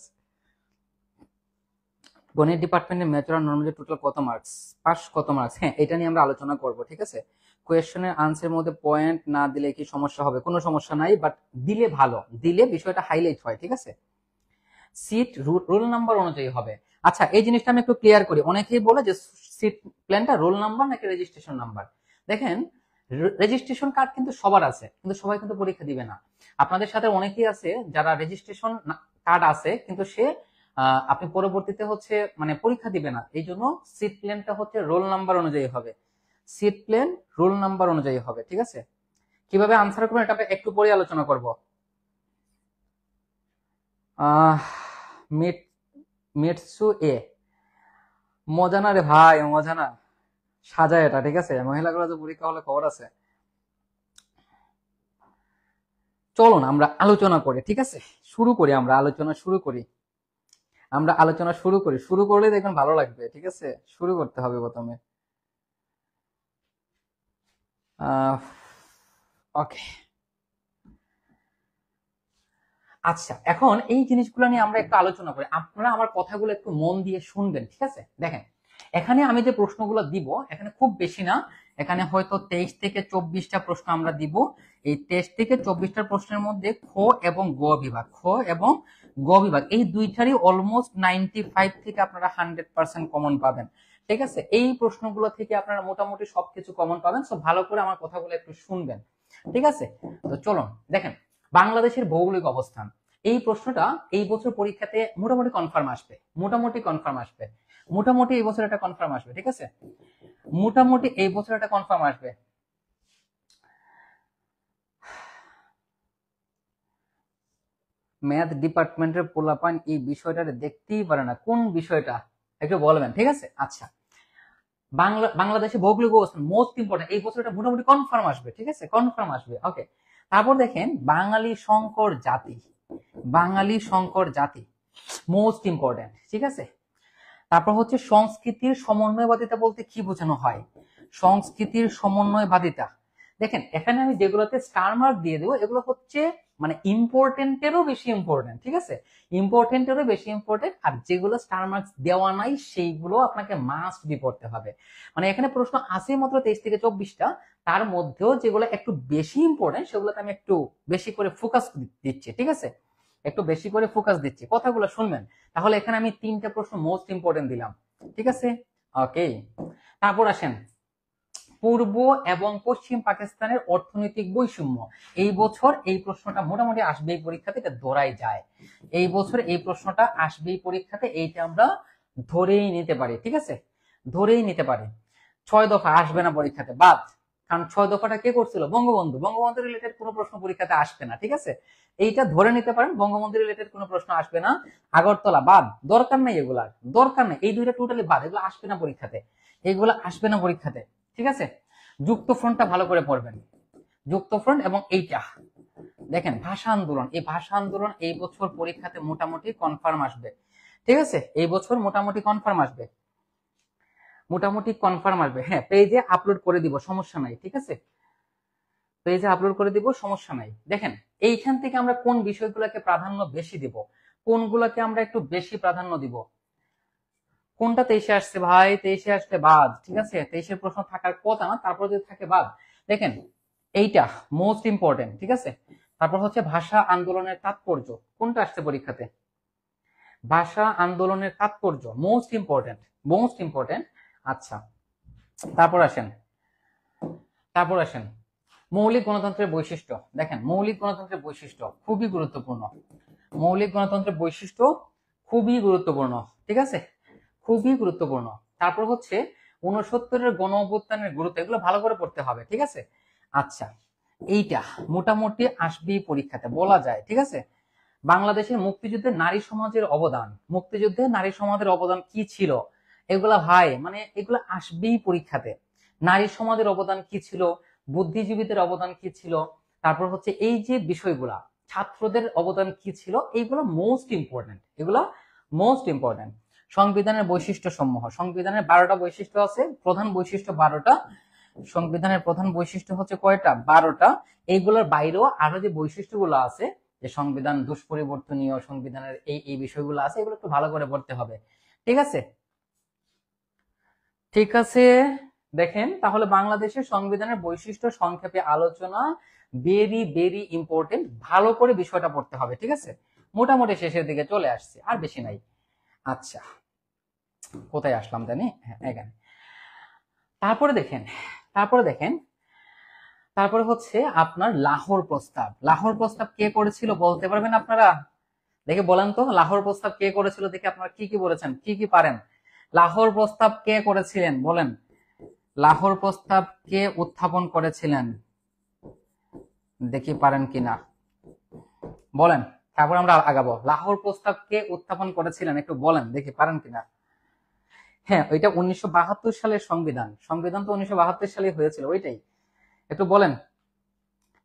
গণিত ডিপার্টমেন্টে ম্যাথর আর নরমালি টোটাল কত মার্কস, পাস কত মার্কস? হ্যাঁ, এটা নিয়ে আমরা আলোচনা করব, ঠিক আছে? কোয়েশ্চেনের আনসারের মধ্যে পয়েন্ট না দিলে কি সমস্যা হবে? কোনো সমস্যা নাই, বাট দিলে ভালো, দিলে বিষয়টা হাইলাইট হয়, ঠিক আছে? সিট রোল নাম্বার অনুযায়ী হবে। আচ্ছা, এই জিনিসটা আমি একটু ক্লিয়ার করি। অনেকেই বলে যে সিট প্ল্যানটা রোল নাম্বার নাকি রেজিস্ট্রেশন নাম্বার। দেখেন, রেজিস্ট্রেশন কার্ড কিন্তু সবার আছে, কিন্তু সবাই কিন্তু পরীক্ষা দিবে না। আপনাদের সাথে অনেকেই আছে যারা রেজিস্ট্রেশন কার্ড আছে, কিন্তু সে আপনি পরবর্তীতে হচ্ছে মানে পরীক্ষা দিবে না। এই জন্য সিট প্ল্যানটা হচ্ছে রোল নাম্বার অনুযায়ী হবে। সিট প্ল্যান রোল নাম্বার অনুযায়ী হবে, ঠিক আছে? কিভাবে আনসার করবেন এটা একটু পরে আলোচনা করব। মিট মিটসু এ মজা না রে ভাই, মজা না। সাজায় এটা, ঠিক আছে? মহিলা কলেজে পরীক্ষা হলে খবর আছে। চলুন আমরা আলোচনা করি, ঠিক আছে? শুরু করি, আমরা আলোচনা শুরু করি। শুরু করলে দেখবেন ভালো লাগবে, ঠিক আছে? শুরু করতে হবে প্রথমে। ওকে, আচ্ছা, এখন এই জিনিসগুলো নিয়ে আমরা একটু আলোচনা করি। আপনারা আমার কথাগুলো একটু মন দিয়ে শুনবেন, ঠিক আছে? দেখেন, এখানে আমি যে প্রশ্নগুলো দিব এখানে খুব বেশি না, এখানে হয়তো 23 থেকে 24টা প্রশ্ন আমরা দিব। এই 23 থেকে 24টা প্রশ্নের মধ্যে খ এবং গ বিভাগ এই দুইটারই অলমোস্ট 95 থেকে আপনারা 100% কমন পাবেন, ঠিক আছে? এই প্রশ্নগুলো থেকে আপনারা মোটামুটি সবকিছু কমন পাবেন। সো ভালো করে আমার কথাগুলো একটু শুনবেন, ঠিক আছে? তো চলুন দেখেন, বাংলাদেশের ভৌগোলিক অবস্থান, এই প্রশ্নটা এই বছর পরীক্ষাতে মোটামুটি কনফার্ম আসবে। মোটামুটি এই বছর এটা কনফার্ম আসবে, ঠিক আছে? মোটামুটি এই বছর এটা কনফার্ম আসবে। ম্যাথ ডিপার্টমেন্টের পোলাপান এই বিষয়টা দেখতেই পারে না। কোন বিষয়টা একটু বলবেন, ঠিক আছে? আচ্ছা, বাংলাদেশে ভৌগোলিক অবস্থান মোস্ট ইম্পর্টেন্ট, এই বছর এটা মোটামুটি কনফার্ম আসবে, ঠিক আছে? কনফার্ম আসবে। ওকে, তারপর দেখেন বাঙালি সংকর জাতি মোস্ট ইম্পর্টেন্ট, ঠিক আছে? তারপর হচ্ছে সংস্কৃতির সমন্বয়বাদিতা বলতে কি বোঝানো হয়? সংস্কৃতির সমন্বয়বাদিতা, দেখেন এখানে আমি যেগুলোতে স্টার মার্ক দিয়ে দেবো এগুলো হচ্ছে মানে ইম্পর্টেন্টেরও বেশি ইম্পর্টেন্ট, ঠিক আছে? ইম্পর্টেন্টেরও বেশি ইম্পর্টেন্ট, আর যেগুলো স্টার মার্কস দেওয়া নাই সেইগুলো আপনাকে মাস্ট বি পড়তে হবে। মানে এখানে প্রশ্ন আছে মাত্র 23 থেকে 24টা, তার মধ্যেও যেগুলো একটু বেশি ইম্পর্টেন্ট সেগুলোতে আমি একটু বেশি করে ফোকাস দিচ্ছি, ঠিক আছে? একটু বেশি করে ফোকাস দিচ্ছি, কথাগুলো শুনবেন। তাহলে এখানে আমি 3টা প্রশ্ন মোস্ট ইম্পর্টেন্ট দিলাম, ঠিক আছে? ওকে, তারপর আসেন পূর্ব এবং পশ্চিম পাকিস্তানের অর্থনৈতিক বৈষম্য। এই বছর এই প্রশ্নটা মোটামুটি আসবেই পরীক্ষাতে, এটা ধরাই যায়। এই বছর এই প্রশ্নটা আসবেই পরীক্ষাতে, এইটা আমরা ধরেই নিতে পারি, ঠিক আছে? ধরেই নিতে পারি। 6 দফা আসবে না পরীক্ষাতে, বাদ, কারণ 6 দফাটা কে করছিল? বঙ্গবন্ধু। বঙ্গবন্ধু রিলেটেড কোনো প্রশ্ন পরীক্ষাতে আসবে না, ঠিক আছে? এইটা ধরে নিতে পারেন, বঙ্গবন্ধু রিলেটেড কোনো প্রশ্ন আসবে না। আগরতলা বাদ, দরকার নেই, এগুলার দরকার নেই, এই দুইটা টোটালি বাদ, এগুলো আসবে না পরীক্ষাতে, এগুলো আসবে না পরীক্ষাতে, ঠিক আছে? যুক্ত ফ্রন্টটা ভালো করে পড়বেন, যুক্ত ফ্রন্ট। এবং এইটা দেখেন ভাষা আন্দোলন, এই ভাষা আন্দোলন এই বছর পরীক্ষাতে মোটামুটি কনফার্ম আসবে, ঠিক আছে? এই বছর মোটামুটি কনফার্ম আসবে, মোটামুটি কনফার্ম আসবে। হ্যাঁ, পেজে আপলোড করে দিব, সমস্যা নাই, ঠিক আছে? পেজে আপলোড করে দিব, সমস্যা নাই। দেখেন এইখান থেকে আমরা কোন বিষয়গুলোকে প্রাধান্য বেশি দিব, কোনগুলোকে আমরা একটু বেশি প্রাধান্য দিব। কোনটা 23-এ আসছে ভাই? 23-এ আসছে বাদ, ঠিক আছে? 23-এর প্রশ্ন থাকার কথা না, তারপর যদি থাকে বাদ। দেখেন এইটা মোস্ট ইম্পর্টেন্ট, ঠিক আছে? তারপর হচ্ছে ভাষা আন্দোলনের তাৎপর্য, কোনটা আসছে পরীক্ষাতে? ভাষা আন্দোলনের তাৎপর্য মোস্ট ইম্পর্টেন্ট, মোস্ট ইম্পর্টেন্ট। আচ্ছা, তারপর আসেন, তারপর আসেন মৌলিক গণতন্ত্রের বৈশিষ্ট্য। দেখেন মৌলিক গণতন্ত্রের বৈশিষ্ট্য খুবই গুরুত্বপূর্ণ, মৌলিক গণতন্ত্রের বৈশিষ্ট্য খুবই গুরুত্বপূর্ণ, ঠিক আছে? খুবই গুরুত্বপূর্ণ। তারপর হচ্ছে 69-এর গণ অভ্যুত্থানের গুরুত্ব, এগুলো ভালো করে পড়তে হবে, ঠিক আছে? আচ্ছা, এইটা মোটামুটি আসবেই পরীক্ষাতে বলা যায়, ঠিক আছে? বাংলাদেশের মুক্তিযুদ্ধে নারী সমাজের অবদান, মুক্তিযুদ্ধে নারী সমাজের অবদান কি ছিল, এগুলা ভাই মানে এগুলা আসবেই পরীক্ষাতে। নারী সমাজের অবদান কি ছিল, বুদ্ধিজীবীদের অবদান কি ছিল, তারপর হচ্ছে এই যে বিষয়গুলা, ছাত্রদের অবদান কি ছিল, এইগুলো মোস্ট ইম্পর্টেন্ট, এগুলো মোস্ট ইম্পর্টেন্ট। সংবিধানের বৈশিষ্ট্য সমূহ, সংবিধানের 12টা বৈশিষ্ট্য আছে, প্রধান বৈশিষ্ট্য 12টা, সংবিধানের প্রধান বৈশিষ্ট্য হচ্ছে কয়টা? 12টা। এইগুলোর বাইরেও আরো যে বৈশিষ্ট্যগুলো আছে, যে সংবিধান দুষ্পরিবর্তনীয়, সংবিধানের এই এই বিষয়গুলো আছে, এগুলো একটু ভালো করে পড়তে হবে, ঠিক আছে? ঠিক আছে, দেখেন তাহলে বাংলাদেশের সংবিধানের বৈশিষ্ট্য সংক্ষেপে আলোচনা, ভেরি ভেরি ইম্পর্টেন্ট, ভালো করে বিষয়টা পড়তে হবে, ঠিক আছে? মোটামুটি শেষের দিকে চলে আসছে, আর বেশি নাই। আচ্ছা, কোথায় আসলাম জানি? হ্যাঁ, এখানে। তারপরে দেখেন, তারপরে দেখেন, তারপরে হচ্ছে আপনার লাহোর প্রস্তাব। লাহোর প্রস্তাব কে করেছিল বলতে পারবেন আপনারা? দেখে বলেন তো, লাহোর প্রস্তাব কে করেছিল? দেখে আপনারা কি কি বলেছেন, কি কি পারেন? লাহোর প্রস্তাব কে করেছিলেন বলেন? লাহোর প্রস্তাব কে উত্থাপন করেছিলেন? দেখি পারেন কিনা বলেন, তারপর আমরা আগাবো। লাহোর প্রস্তাব কে উত্থাপন করেছিলেন একটু বলেন, দেখি পারেন কিনা। হ্যাঁ, ওইটা 1972 সালের সংবিধান, সংবিধান তো 1972 সালে হয়েছিল, ওইটাই। একটু বলেন।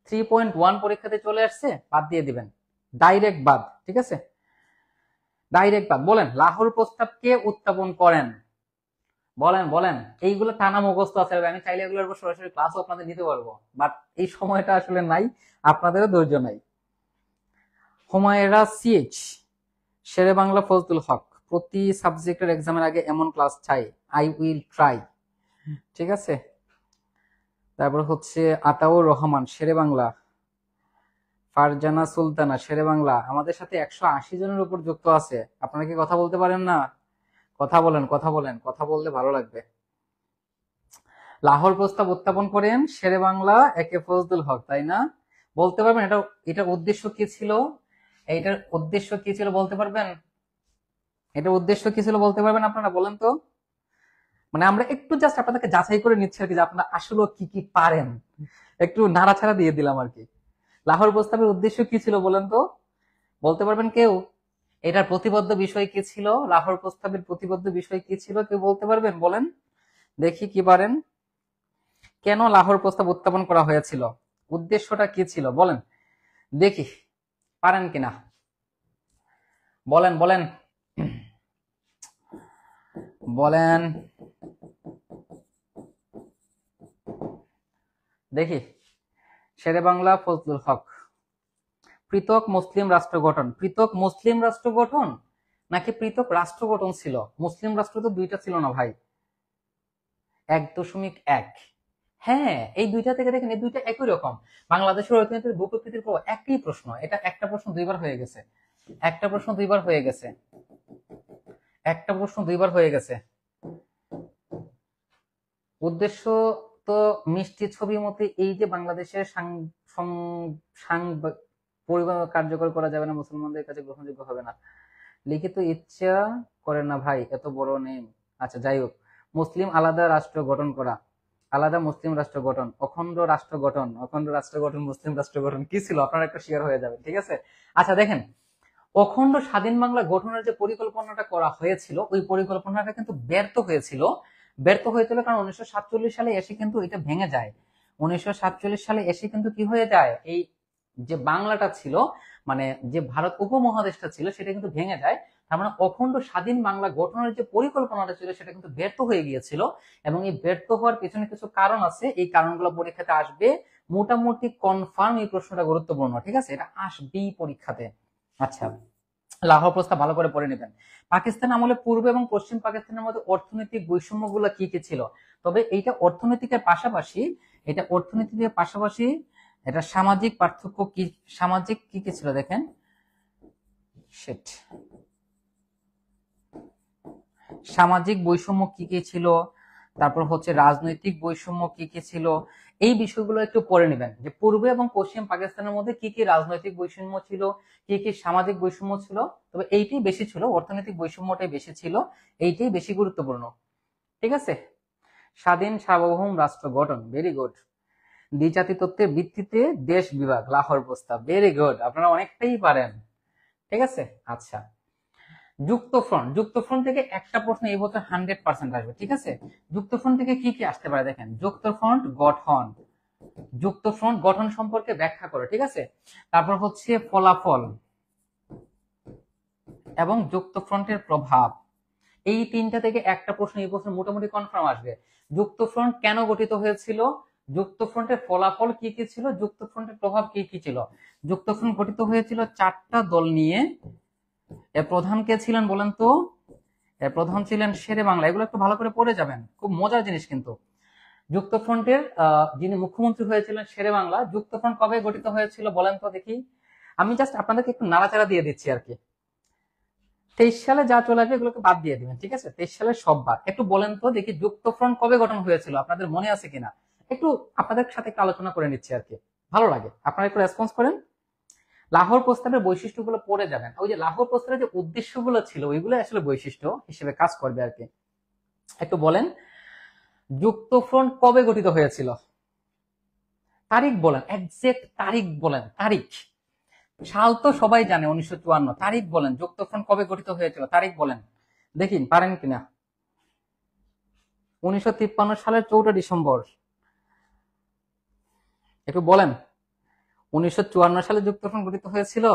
3.1 পরীক্ষাতে চলে আসছে, বাদ দিয়ে দিবেন, ডাইরেক্ট বাদ, ঠিক আছে? ডাইরেক্ট বাদ। বলেন লাহোর প্রস্তাব কে উত্থাপন করেন, বলেন বলেন। এইগুলো টানা মুখস্থ আছে, আমি চাইলে এগুলোর উপর সরাসরি ক্লাসও আপনাদের নিতে পারবো, বাট এই সময়টা আসলে নাই, আপনাদেরও ধৈর্য নাই। হুমায়রা সিএইচ, শেরে বাংলা ফজলুল হক, প্রতি সাবজেক্টের এক্সামের আগে এমন ক্লাস চাই, আই উইল ট্রাই, ঠিক আছে? তারপর হচ্ছে আতাউর রহমান, শেরে বাংলা। ফারজানা সুলতানা, শেরে বাংলা। আমাদের সাথে 180 জনের উপর যুক্ত আছে, আপনারা কি কথা বলতে পারেন না? কথা বলেন, কথা বলেন, কথা বললে ভালো লাগবে। লাহোর প্রস্তাব উত্থাপন করেন শেরে বাংলা একে ফজলুল হক, তাই না? বলতে পারবেন এটা, এটার উদ্দেশ্য কি ছিল? এইটার উদ্দেশ্য কি ছিল বলতে পারবেন? এটার উদ্দেশ্য কি ছিল বলতে পারবেন আপনারা? বলেন তো। মানে আমরা একটু জাস্ট আপনাদেরকে যাচাই করে নিচ্ছি আর কি, যে আপনারা আসলে কি কি পারেন, একটু নাড়াচাড়া দিয়ে দিলাম আর কি। লাহোর প্রস্তাবের উদ্দেশ্য কি ছিল বলেন তো, বলতে পারবেন কেউ? এটার প্রতিবদ্ধ বিষয় কি ছিল? লাহোর প্রস্তাবের প্রতিবদ্ধ বিষয় কি ছিল, কেউ বলতে পারবেন? বলেন দেখি কি পারেন। কেন লাহোর প্রস্তাব উত্থাপন করা হয়েছিল, উদ্দেশ্যটা কি ছিল বলেন দেখি, পারেন কিনা বলেন বলেন বলেন দেখি। শেরে বাংলা ফজলুল হক, পৃথক মুসলিম রাষ্ট্র গঠন। পৃথক মুসলিম রাষ্ট্র গঠন নাকি পৃথক রাষ্ট্র গঠন ছিল? মুসলিম রাষ্ট্র তো দুইটা ছিল না ভাই। 1.1, হ্যাঁ এই দুইটা থেকে দেখেন, এই দুইটা একই রকম। বাংলাদেশের অর্থনীতির ভূপ্রকৃতির উপর একই প্রশ্ন, এটা একটা প্রশ্ন দুইবার হয়ে গেছে, একটা প্রশ্ন দুইবার হয়ে গেছে, একটা প্রশ্ন দুইবার হয়ে গেছে। উদ্দেশ্য তো মিষ্টি ছবির মতে, এই যে বাংলাদেশের পরিবার কার্যকর করা যাবে না, মুসলমানদের কাছে গ্রহণযোগ্য হবে না, লিখিত ইচ্ছা করে না ভাই, এত বড় নেই। আচ্ছা যাই হোক, মুসলিম আলাদা রাষ্ট্র গঠন করা, আলাদা মুসলিম রাষ্ট্র গঠন, অখণ্ড রাষ্ট্র গঠন, অখণ্ড রাষ্ট্র গঠন, মুসলিম রাষ্ট্র গঠন কি ছিল আপনারা একটা শেয়ার হয়ে যাবে, ঠিক আছে। আচ্ছা দেখেন, অখণ্ড স্বাধীন বাংলা গঠনের যে পরিকল্পনাটা করা হয়েছিল ওই পরিকল্পনাটা কিন্তু ব্যর্থ হয়েছিল। ব্যর্থ হয়েছিল কারণ 1947 সালে এসে কিন্তু এটা ভেঙে যায়। 1947 সালে এসে কিন্তু কি হয়ে যায়, এই যে বাংলাটা ছিল, মানে যে ভারত উপমহাদেশটা ছিল সেটা কিন্তু ভেঙে যায়। তার মানে অখণ্ড স্বাধীন বাংলা গঠনের যে পরিকল্পনাটা ছিল সেটা কিন্তু ব্যর্থ হয়ে গিয়েছিল। এবং এই ব্যর্থ হওয়ার পেছনে কিছু কারণ আছে, এই কারণগুলো পরীক্ষাতে আসবে, মোটামুটি কনফার্ম এই প্রশ্নটা গুরুত্বপূর্ণ, ঠিক আছে, এটা আসবেই পরীক্ষাতে। আচ্ছা, লাহোর প্রস্তাব ভালো করে পড়ে নেবেন। পাকিস্তান আমলে পূর্ব এবং পশ্চিম পাকিস্তানের মধ্যে অর্থনৈতিক বৈষম্যগুলো কি কি ছিল? তবে এইটা অর্থনৈতিকের পাশাপাশি, এটা অর্থনীতির পাশাপাশি এটা সামাজিক পার্থক্য কি, সামাজিক কি কি ছিল দেখেন, সেট সামাজিক বৈষম্য কি কি ছিল, তারপর হচ্ছে রাজনৈতিক বৈষম্য কি কি ছিল, এই বিষয়গুলো একটু পড়ে নেবেন যে পূর্ব এবং পশ্চিম পাকিস্তানের মধ্যে কি কি রাজনৈতিক বৈষম্য ছিল, কি কি সামাজিক বৈষম্য ছিল। তবে এইটাই বেশি ছিল, অর্থনৈতিক বৈষম্যটাই বেশি ছিল, এইটাই বেশি গুরুত্বপূর্ণ, ঠিক আছে। স্বাধীন সার্বভৌম রাষ্ট্র গঠন, ভেরি গুড। দ্বিজাতি তত্ত্বের ভিত্তিতে দেশ বিভাগ, লাহোর প্রস্তাব, ভেরি গুড, আপনারা অনেকটাই পারেন, ঠিক আছে। আচ্ছা, যুক্তফ্রন্ট, যুক্তফ্রন্ট থেকে একটা প্রশ্ন এই বছর 100% আসবে, ঠিক আছে। যুক্তফ্রন্ট থেকে কি কি আসতে পারে দেখেন, যুক্তফ্রন্ট গঠন, যুক্তফ্রন্ট গঠন সম্পর্কে ব্যাখ্যা করো, ঠিক আছে। তারপর হচ্ছে ফলাফল এবং যুক্তফ্রন্টের প্রভাব, এই তিনটা থেকে একটা প্রশ্ন এই বছর মোটামুটি কনফার্ম আসবে। যুক্তফ্রন্ট কেন গঠিত হয়েছিল, যুক্তফ্রন্টের ফলাফল কি কি ছিল, যুক্তফ্রন্টের প্রভাব কি কি ছিল। যুক্তফ্রন্ট গঠিত হয়েছিল 4টা দল নিয়ে। এর প্রধান কে ছিলেন বলেন তো, এর প্রধান ছিলেন শেরে বাংলা। এগুলো একটু ভালো করে পড়ে যাবেন, খুব মজার জিনিস কিন্তু। যুক্তফ্রন্টের যিনি মুখ্যমন্ত্রী হয়েছিলেন শেরে বাংলা। যুক্তফ্রন্ট কবে গঠিত হয়েছিল বলেন তো দেখি, আমি জাস্ট আপনাদেরকে একটু নাড়াচাড়া দিয়ে দিচ্ছি আর কি। 23 সালে যা চলে আসবে এগুলোকে বাদ দিয়ে দিবেন, ঠিক আছে, 23 সালের সব বাদ। একটু বলেন তো দেখি যুক্তফ্রন্ট কবে গঠন হয়েছিল, আপনাদের মনে আছে কিনা, একটু আপনাদের সাথে একটু আলোচনা করে নিচ্ছি আর কি, ভালো লাগে, আপনারা একটু রেসপন্স করেন। লাহোর প্রস্তাবের বৈশিষ্ট্যগুলো পড়ে যাবেন, ওই যে লাহোর প্রস্তাবের যে উদ্দেশ্যগুলো ছিল ওইগুলো আসলে বৈশিষ্ট্য হিসেবে কাজ করবে আর কি। একটু বলেন যুক্তফ্রন্ট কবে গঠিত হয়েছিল, তারিখ বলেন, এক্সাক্ট তারিখ বলেন, তারিখ। সাল তো সবাই জানে 1954, তারিখ বলেন, যুক্তফ্রন্ট কবে গঠিত হয়েছিল তারিখ বলেন, দেখিন পারেন কিনা। 1953 সালের 4 ডিসেম্বর, একটু বলেন। 1954 সালে যুক্তফ্রন্ট গঠিত হয়েছিল।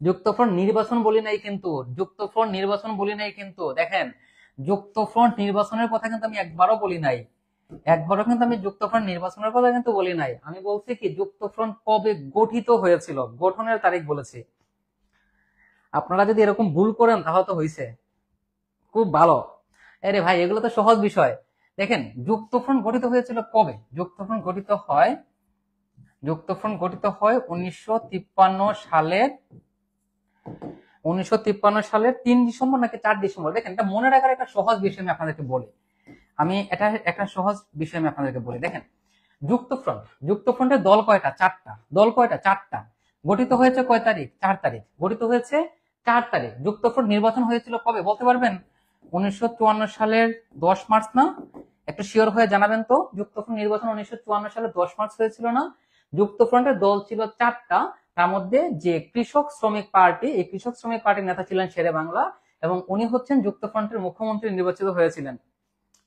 যুক্তফ্রন্ট নির্বাচন বলি নাই কিন্তু, যুক্তফ্রন্ট নির্বাচন বলি নাই কিন্তু, দেখেন যুক্তফ্রন্ট নির্বাচনের কথা কিন্তু আমি একবারও বলি নাই, একবারও কিন্তু আমি যুক্তফ্রন্ট নির্বাচনের কথা কিন্তু বলি নাই। আমি বলছি কি যুক্তফ্রন্ট কবে গঠিত হয়েছিল, গঠনের তারিখ বলেছি। আপনারা যদি এরকম ভুল করেন তাহলে তো হইছে, খুব ভালো। আরে ভাই এগুলো তো সহজ বিষয়। দেখেন যুক্তফ্রন্ট গঠিত হয়েছিল কবে, যুক্তফ্রন্ট গঠিত হয় 1953 সালের 3 ডিসেম্বর নাকি 4 ডিসেম্বর। দেখেন এটা মনে রাখার একটা সহজ বিষয় আমি আপনাদেরকে বলি, একটা সহজ বিষয় আমি আপনাদেরকে বলি। দেখেন যুক্তফ্রন্টের দল কয়টা, 4টা। দল কয়টা, 4টা। গঠিত হয়েছে কয় তারিখ, 4 তারিখ, গঠিত হয়েছে 4 তারিখ। যুক্তফ্রন্ট নির্বাচন হয়েছিল কবে বলতে পারবেন, 1954 সালের 10 মার্চ না, একটু শিওর হয়ে জানাবেন তো। যুক্তফ্রন্ট নির্বাচন 1954 সালের 10 মার্চ হয়েছিল না। যুক্তফ্রন্টের দল ছিল 4টা, তার মধ্যে যে কৃষক শ্রমিক পার্টি, এই কৃষক শ্রমিক পার্টির নেতা ছিলেন শেরে বাংলা, এবং উনি হচ্ছেন যুক্তফ্রন্টের মুখ্যমন্ত্রী নির্বাচিত হয়েছিলেন,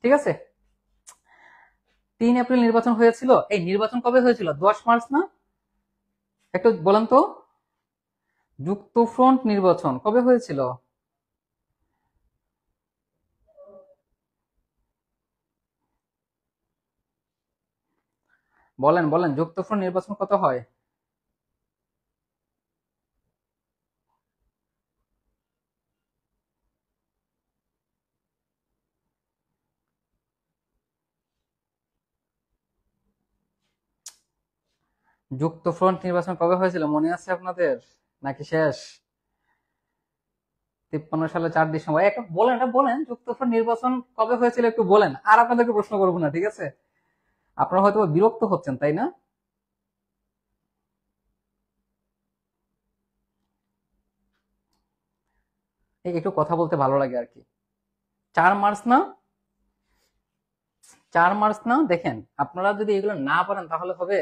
ঠিক আছে। 3 এপ্রিল নির্বাচন হয়েছিল, এই নির্বাচন কবে হয়েছিল, 10 মার্চ না, একটু বলেন তো যুক্তফ্রন্ট নির্বাচন কবে হয়েছিল। বলেন বলেন যুক্তফ্রন্ট নির্বাচন কত হয়। যুক্তফ্রন্ট নির্বাচন কবে হয়েছিল মনে আছে আপনাদের নাকি শেষ, 53 সালে 4 ডিসেম্বর। একটা বলেন, এটা বলেন যুক্তফ্রন্ট নির্বাচন কবে হয়েছিল একটু বলেন, আর আপনাদেরকে প্রশ্ন করবো না, ঠিক আছে। আপনারা হয়তো বিরক্ত হচ্ছেন তাই না। একটু কথা বলতে ভালো লাগে আর কি। 4 মার্চ না, 4 মার্চ না? দেখেন আপনারা যদি এগুলো না পারেন তাহলে হবে।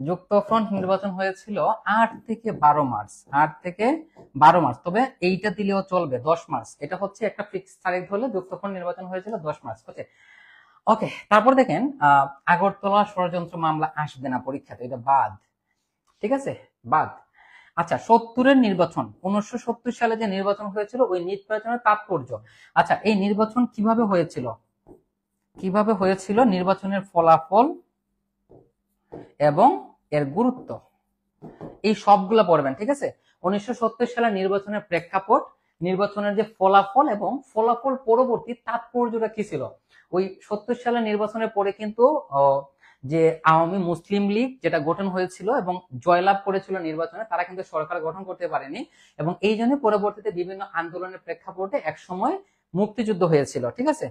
যুক্তফ্রন্ট নির্বাচন হয়েছিল 8 থেকে 12 মার্চ, 8 থেকে 12 মার্চ। তবে এইটা দিলেও চলবে, 10 মার্চ। এটা হচ্ছে একটা ফিক্স তারিখ হলে যুক্তফ্রন্ট নির্বাচন হয়েছিল 10 মার্চ। ওকে ওকে, তারপর দেখেন আগরতলা ষড়যন্ত্র মামলা আসবে না পরীক্ষাতে, এটা বাদ। ঠিক আছে, বাদ। আচ্ছা, 70-এর নির্বাচন, 1970 সালে যে নির্বাচন হয়েছিল ওই নির্বাচনের তাৎপর্য। আচ্ছা, এই নির্বাচন কিভাবে হয়েছিল, কিভাবে হয়েছিল, নির্বাচনের ফলাফল এবং এর গুরুত্ব, এই সবগুলা পড়বেন। ঠিক আছে, 1970 সালের নির্বাচনের প্রেক্ষাপট, নির্বাচনের যে ফলাফল এবং ফলাফল পরবর্তী তাৎপর্যটা কি ছিল। ওই 70 সালের নির্বাচনের পরে কিন্তু যে আওয়ামী মুসলিম লীগ যেটা গঠন হয়েছিল এবং জয়লাভ করেছিল নির্বাচনে, তারা কিন্তু সরকার গঠন করতে পারেনি এবং এই জন্য পরবর্তীতে বিভিন্ন আন্দোলনের প্রেক্ষাপটে একসময় মুক্তিযুদ্ধ হয়েছিল। ঠিক আছে,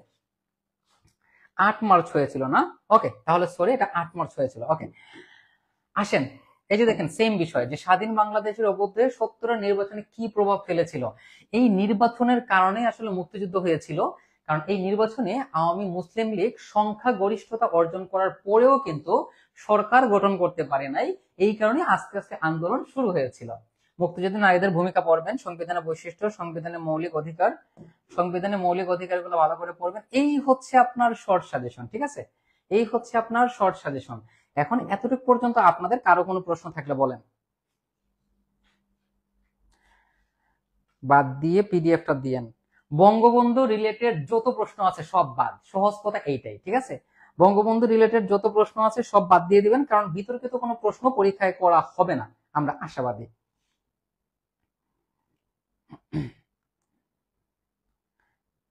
8 মার্চ হয়েছিল না? ওকে, তাহলে সরি, এটা 8 মার্চ হয়েছিল। ওকে, আসেন, এই যে দেখেন সেম বিষয়, যে স্বাধীন বাংলাদেশের অভ্যুদয়ে 70-এর নির্বাচনে কি প্রভাব ফেলেছিল। এই নির্বাচনের কারণে আসলে মুক্তিযুদ্ধ হয়েছিল, কারণ এই নির্বাচনে আওয়ামী মুসলিম লীগ সংখ্যা গরিষ্ঠতা অর্জন করার পরেও কিন্তু সরকার গঠন করতে পারে নাই। এই কারণে আস্তে আস্তে আন্দোলন শুরু হয়েছিল। মুক্তিযুদ্ধে নারীদের ভূমিকা পড়বেন, সংবিধানের বৈশিষ্ট্য, সংবিধানের মৌলিক অধিকার, সংবিধানের মৌলিক অধিকারগুলো ভালো করে পড়বেন। এই হচ্ছে আপনার শর্ট সাজেশন। ঠিক আছে, এই হচ্ছে আপনার শর্ট সাজেশন। এখন এতটুকু পর্যন্ত আপনাদের কারো কোনো প্রশ্ন থাকলে বলেন। বাদ দিয়ে পিডিএফটা দিয়েন। বঙ্গবন্ধু রিলেটেড যত প্রশ্ন আছে সব বাদ, সহজ কথা এইটাই। ঠিক আছে, বঙ্গবন্ধু রিলেটেড যত প্রশ্ন আছে সব বাদ দিয়ে দিবেন, কারণ বিতর্কিত কোনো প্রশ্ন পরীক্ষায় করা হবে না, আমরা আশাবাদী।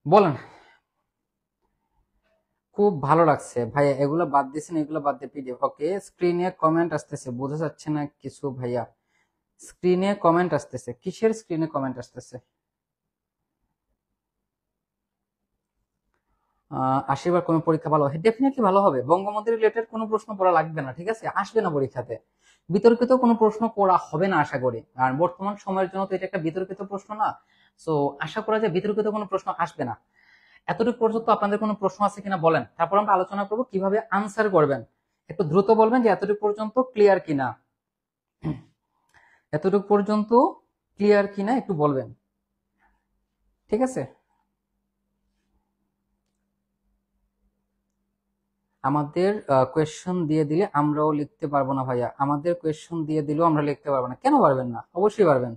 বলেন। খুব ভালো লাগছে ভাইয়া, এগুলো বাদ দিয়েছেন, এগুলো বাদ দিয়ে পিডিএফ। ওকে, স্ক্রিনে কমেন্ট আসতেছে, বোঝা যাচ্ছে না কিছু ভাইয়া। স্ক্রিনে কমেন্ট আসতেছে, কিসের স্ক্রিনে কমেন্ট আসতেছে? আশীর্বাদ কোন পরীক্ষা ভালো হবে? ডেফিনেটলি ভালো হবে। বঙ্গবন্ধু রিলেটেড কোনো প্রশ্ন পড়া লাগবে না। ঠিক আছে, আসবে না পরীক্ষাতে। বিতর্কিত কোনো প্রশ্ন করা হবে না আশা করি, আর বর্তমান সময়ের জন্য তো এটা একটা বিতর্কিত প্রশ্ন না। সো আশা করা যায় বিতর্কিত কোনো প্রশ্ন আসবে না। এতটুকু পর্যন্ত আপনাদের কোনো প্রশ্ন আছে কিনা বলেন, তারপর আমরা আলোচনা করবো কিভাবে আনসার করবেন। একটু দ্রুত বলবেন যে এতটুকু পর্যন্ত ক্লিয়ার কিনা, এতটুকু পর্যন্ত ক্লিয়ার কিনা একটু বলবেন। ঠিক আছে, আমাদের কোয়েশ্চন দিয়ে দিলে আমরাও লিখতে পারবো না ভাইয়া, আমাদের কোয়েশ্চন দিয়ে দিলেও আমরা লিখতে পারবো না। কেন পারবেন না? অবশ্যই পারবেন,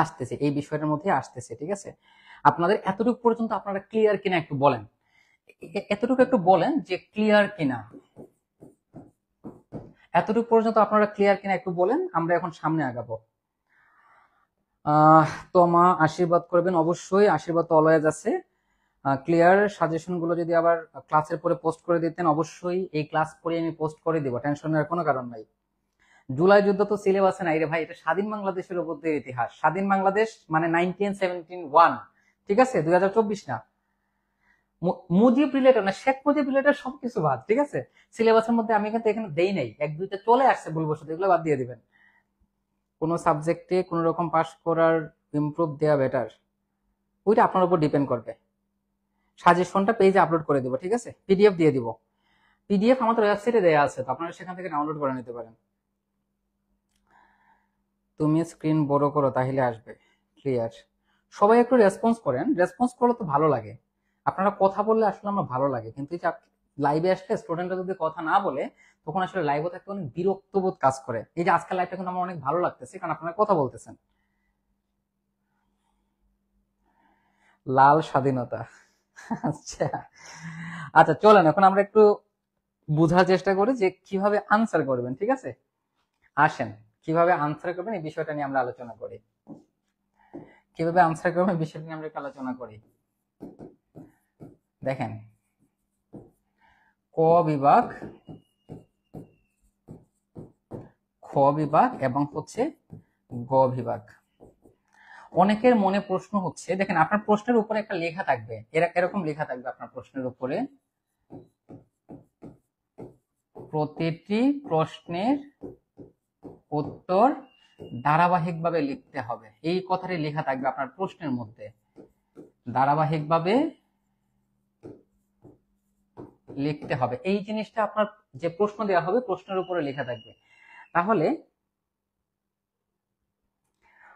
আসতেছে, এই বিষয়টার মধ্যে আসতেছে। ঠিক আছে, আপনাদের এতটুকু পর্যন্ত আপনারা ক্লিয়ার কিনা একটু বলেন, এতটুকু একটু বলেন যে ক্লিয়ার কিনা, এতটুকু পর্যন্ত আপনারা ক্লিয়ার কিনা একটু বলেন, আমরা এখন সামনে আগাবো। তোমা আশীর্বাদ করবেন, অবশ্যই আশীর্বাদ তো অলওয়েজ আছে। ক্লিয়ার সাজেশন গুলো যদি আবার ক্লাসের পরে পোস্ট করে দিতেন, অবশ্যই এই ক্লাস পরে আমি পোস্ট করে দিব, টেনশন নেওয়ার কোনো কারণ নাই। জুলাই যুদ্ধ তো সিলেবাসে নাই রে ভাই, এটা স্বাধীন বাংলাদেশের উপর ইতিহাস। স্বাধীন বাংলাদেশ মানে 1971। ঠিক আছে, 2024 না। মুজিব রিলেটেড না, শেখ মুজিব রিলেটেড সবকিছু বাদ। ঠিক আছে, সিলেবাসের মধ্যে আমি কিন্তু এখানে দেই নাই, এক দুইটা চলে আসছে ভুলবশত, এগুলো বাদ দিয়ে দিবেন। কোন সাবজেক্টে কোন রকম পাস করার ইমপ্রুভ দেওয়া বেটার, ওইটা আপনার উপর ডিপেন্ড করবে। সাজেশনটা পেজে আপলোড করে দিব। ঠিক আছে, পিডিএফ দিয়ে দিব, পিডিএফ আমাদের ওয়েবসাইটে দেওয়া আছে, তো আপনারা সেখান থেকে ডাউনলোড করে নিতে পারেন। তুমি স্ক্রিন বড় করো তাহলে আসবে ক্লিয়ার। সবাই একটু রেসপন্স করেন, রেসপন্স করলে তো ভালো লাগে। আপনারা কথা বললে আসলে আমার ভালো লাগে, কিন্তু এই যে লাইভে আসলে স্টুডেন্টরা যদি কথা না বলে, তখন আসলে লাইভে থাকতে অনেক বিরক্ত বোধ কাজ করে। এই যে আজকাল লাইভটা কিন্তু আমার অনেক ভালো লাগতেছে, কারণ আপনারা কথা বলতেছেন। লাল স্বাধীনতা, আচ্ছা আচ্ছা, চলেন এখন আমরা একটু বোঝার চেষ্টা করি যে কিভাবে আনসার করবেন। ঠিক আছে, আসেন, কিভাবে আনসার করবেন এই বিষয়টা নিয়ে আমরা আলোচনা করি। কিভাবে আনসার করবেন এই বিষয়টা নিয়ে আমরা একটু আলোচনা করি। দেখেন, ক বিভাগ, খ বিভাগ এবং হচ্ছে গ বিভাগ। অনেকের মনে প্রশ্ন হচ্ছে, দেখেন আপনার প্রশ্নের উপরে একটা লেখা থাকবে, এরকম লেখা থাকবে আপনার প্রশ্নের উপরে, প্রতিটি প্রশ্নের উত্তর ধারাবাহিকভাবে লিখতে হবে। এই কথাটি লেখা থাকবে আপনার প্রশ্নের মধ্যে, ধারাবাহিকভাবে লিখতে হবে। এই জিনিসটা আপনার যে প্রশ্ন দেওয়া হবে প্রশ্নের উপরে লেখা থাকবে। তাহলে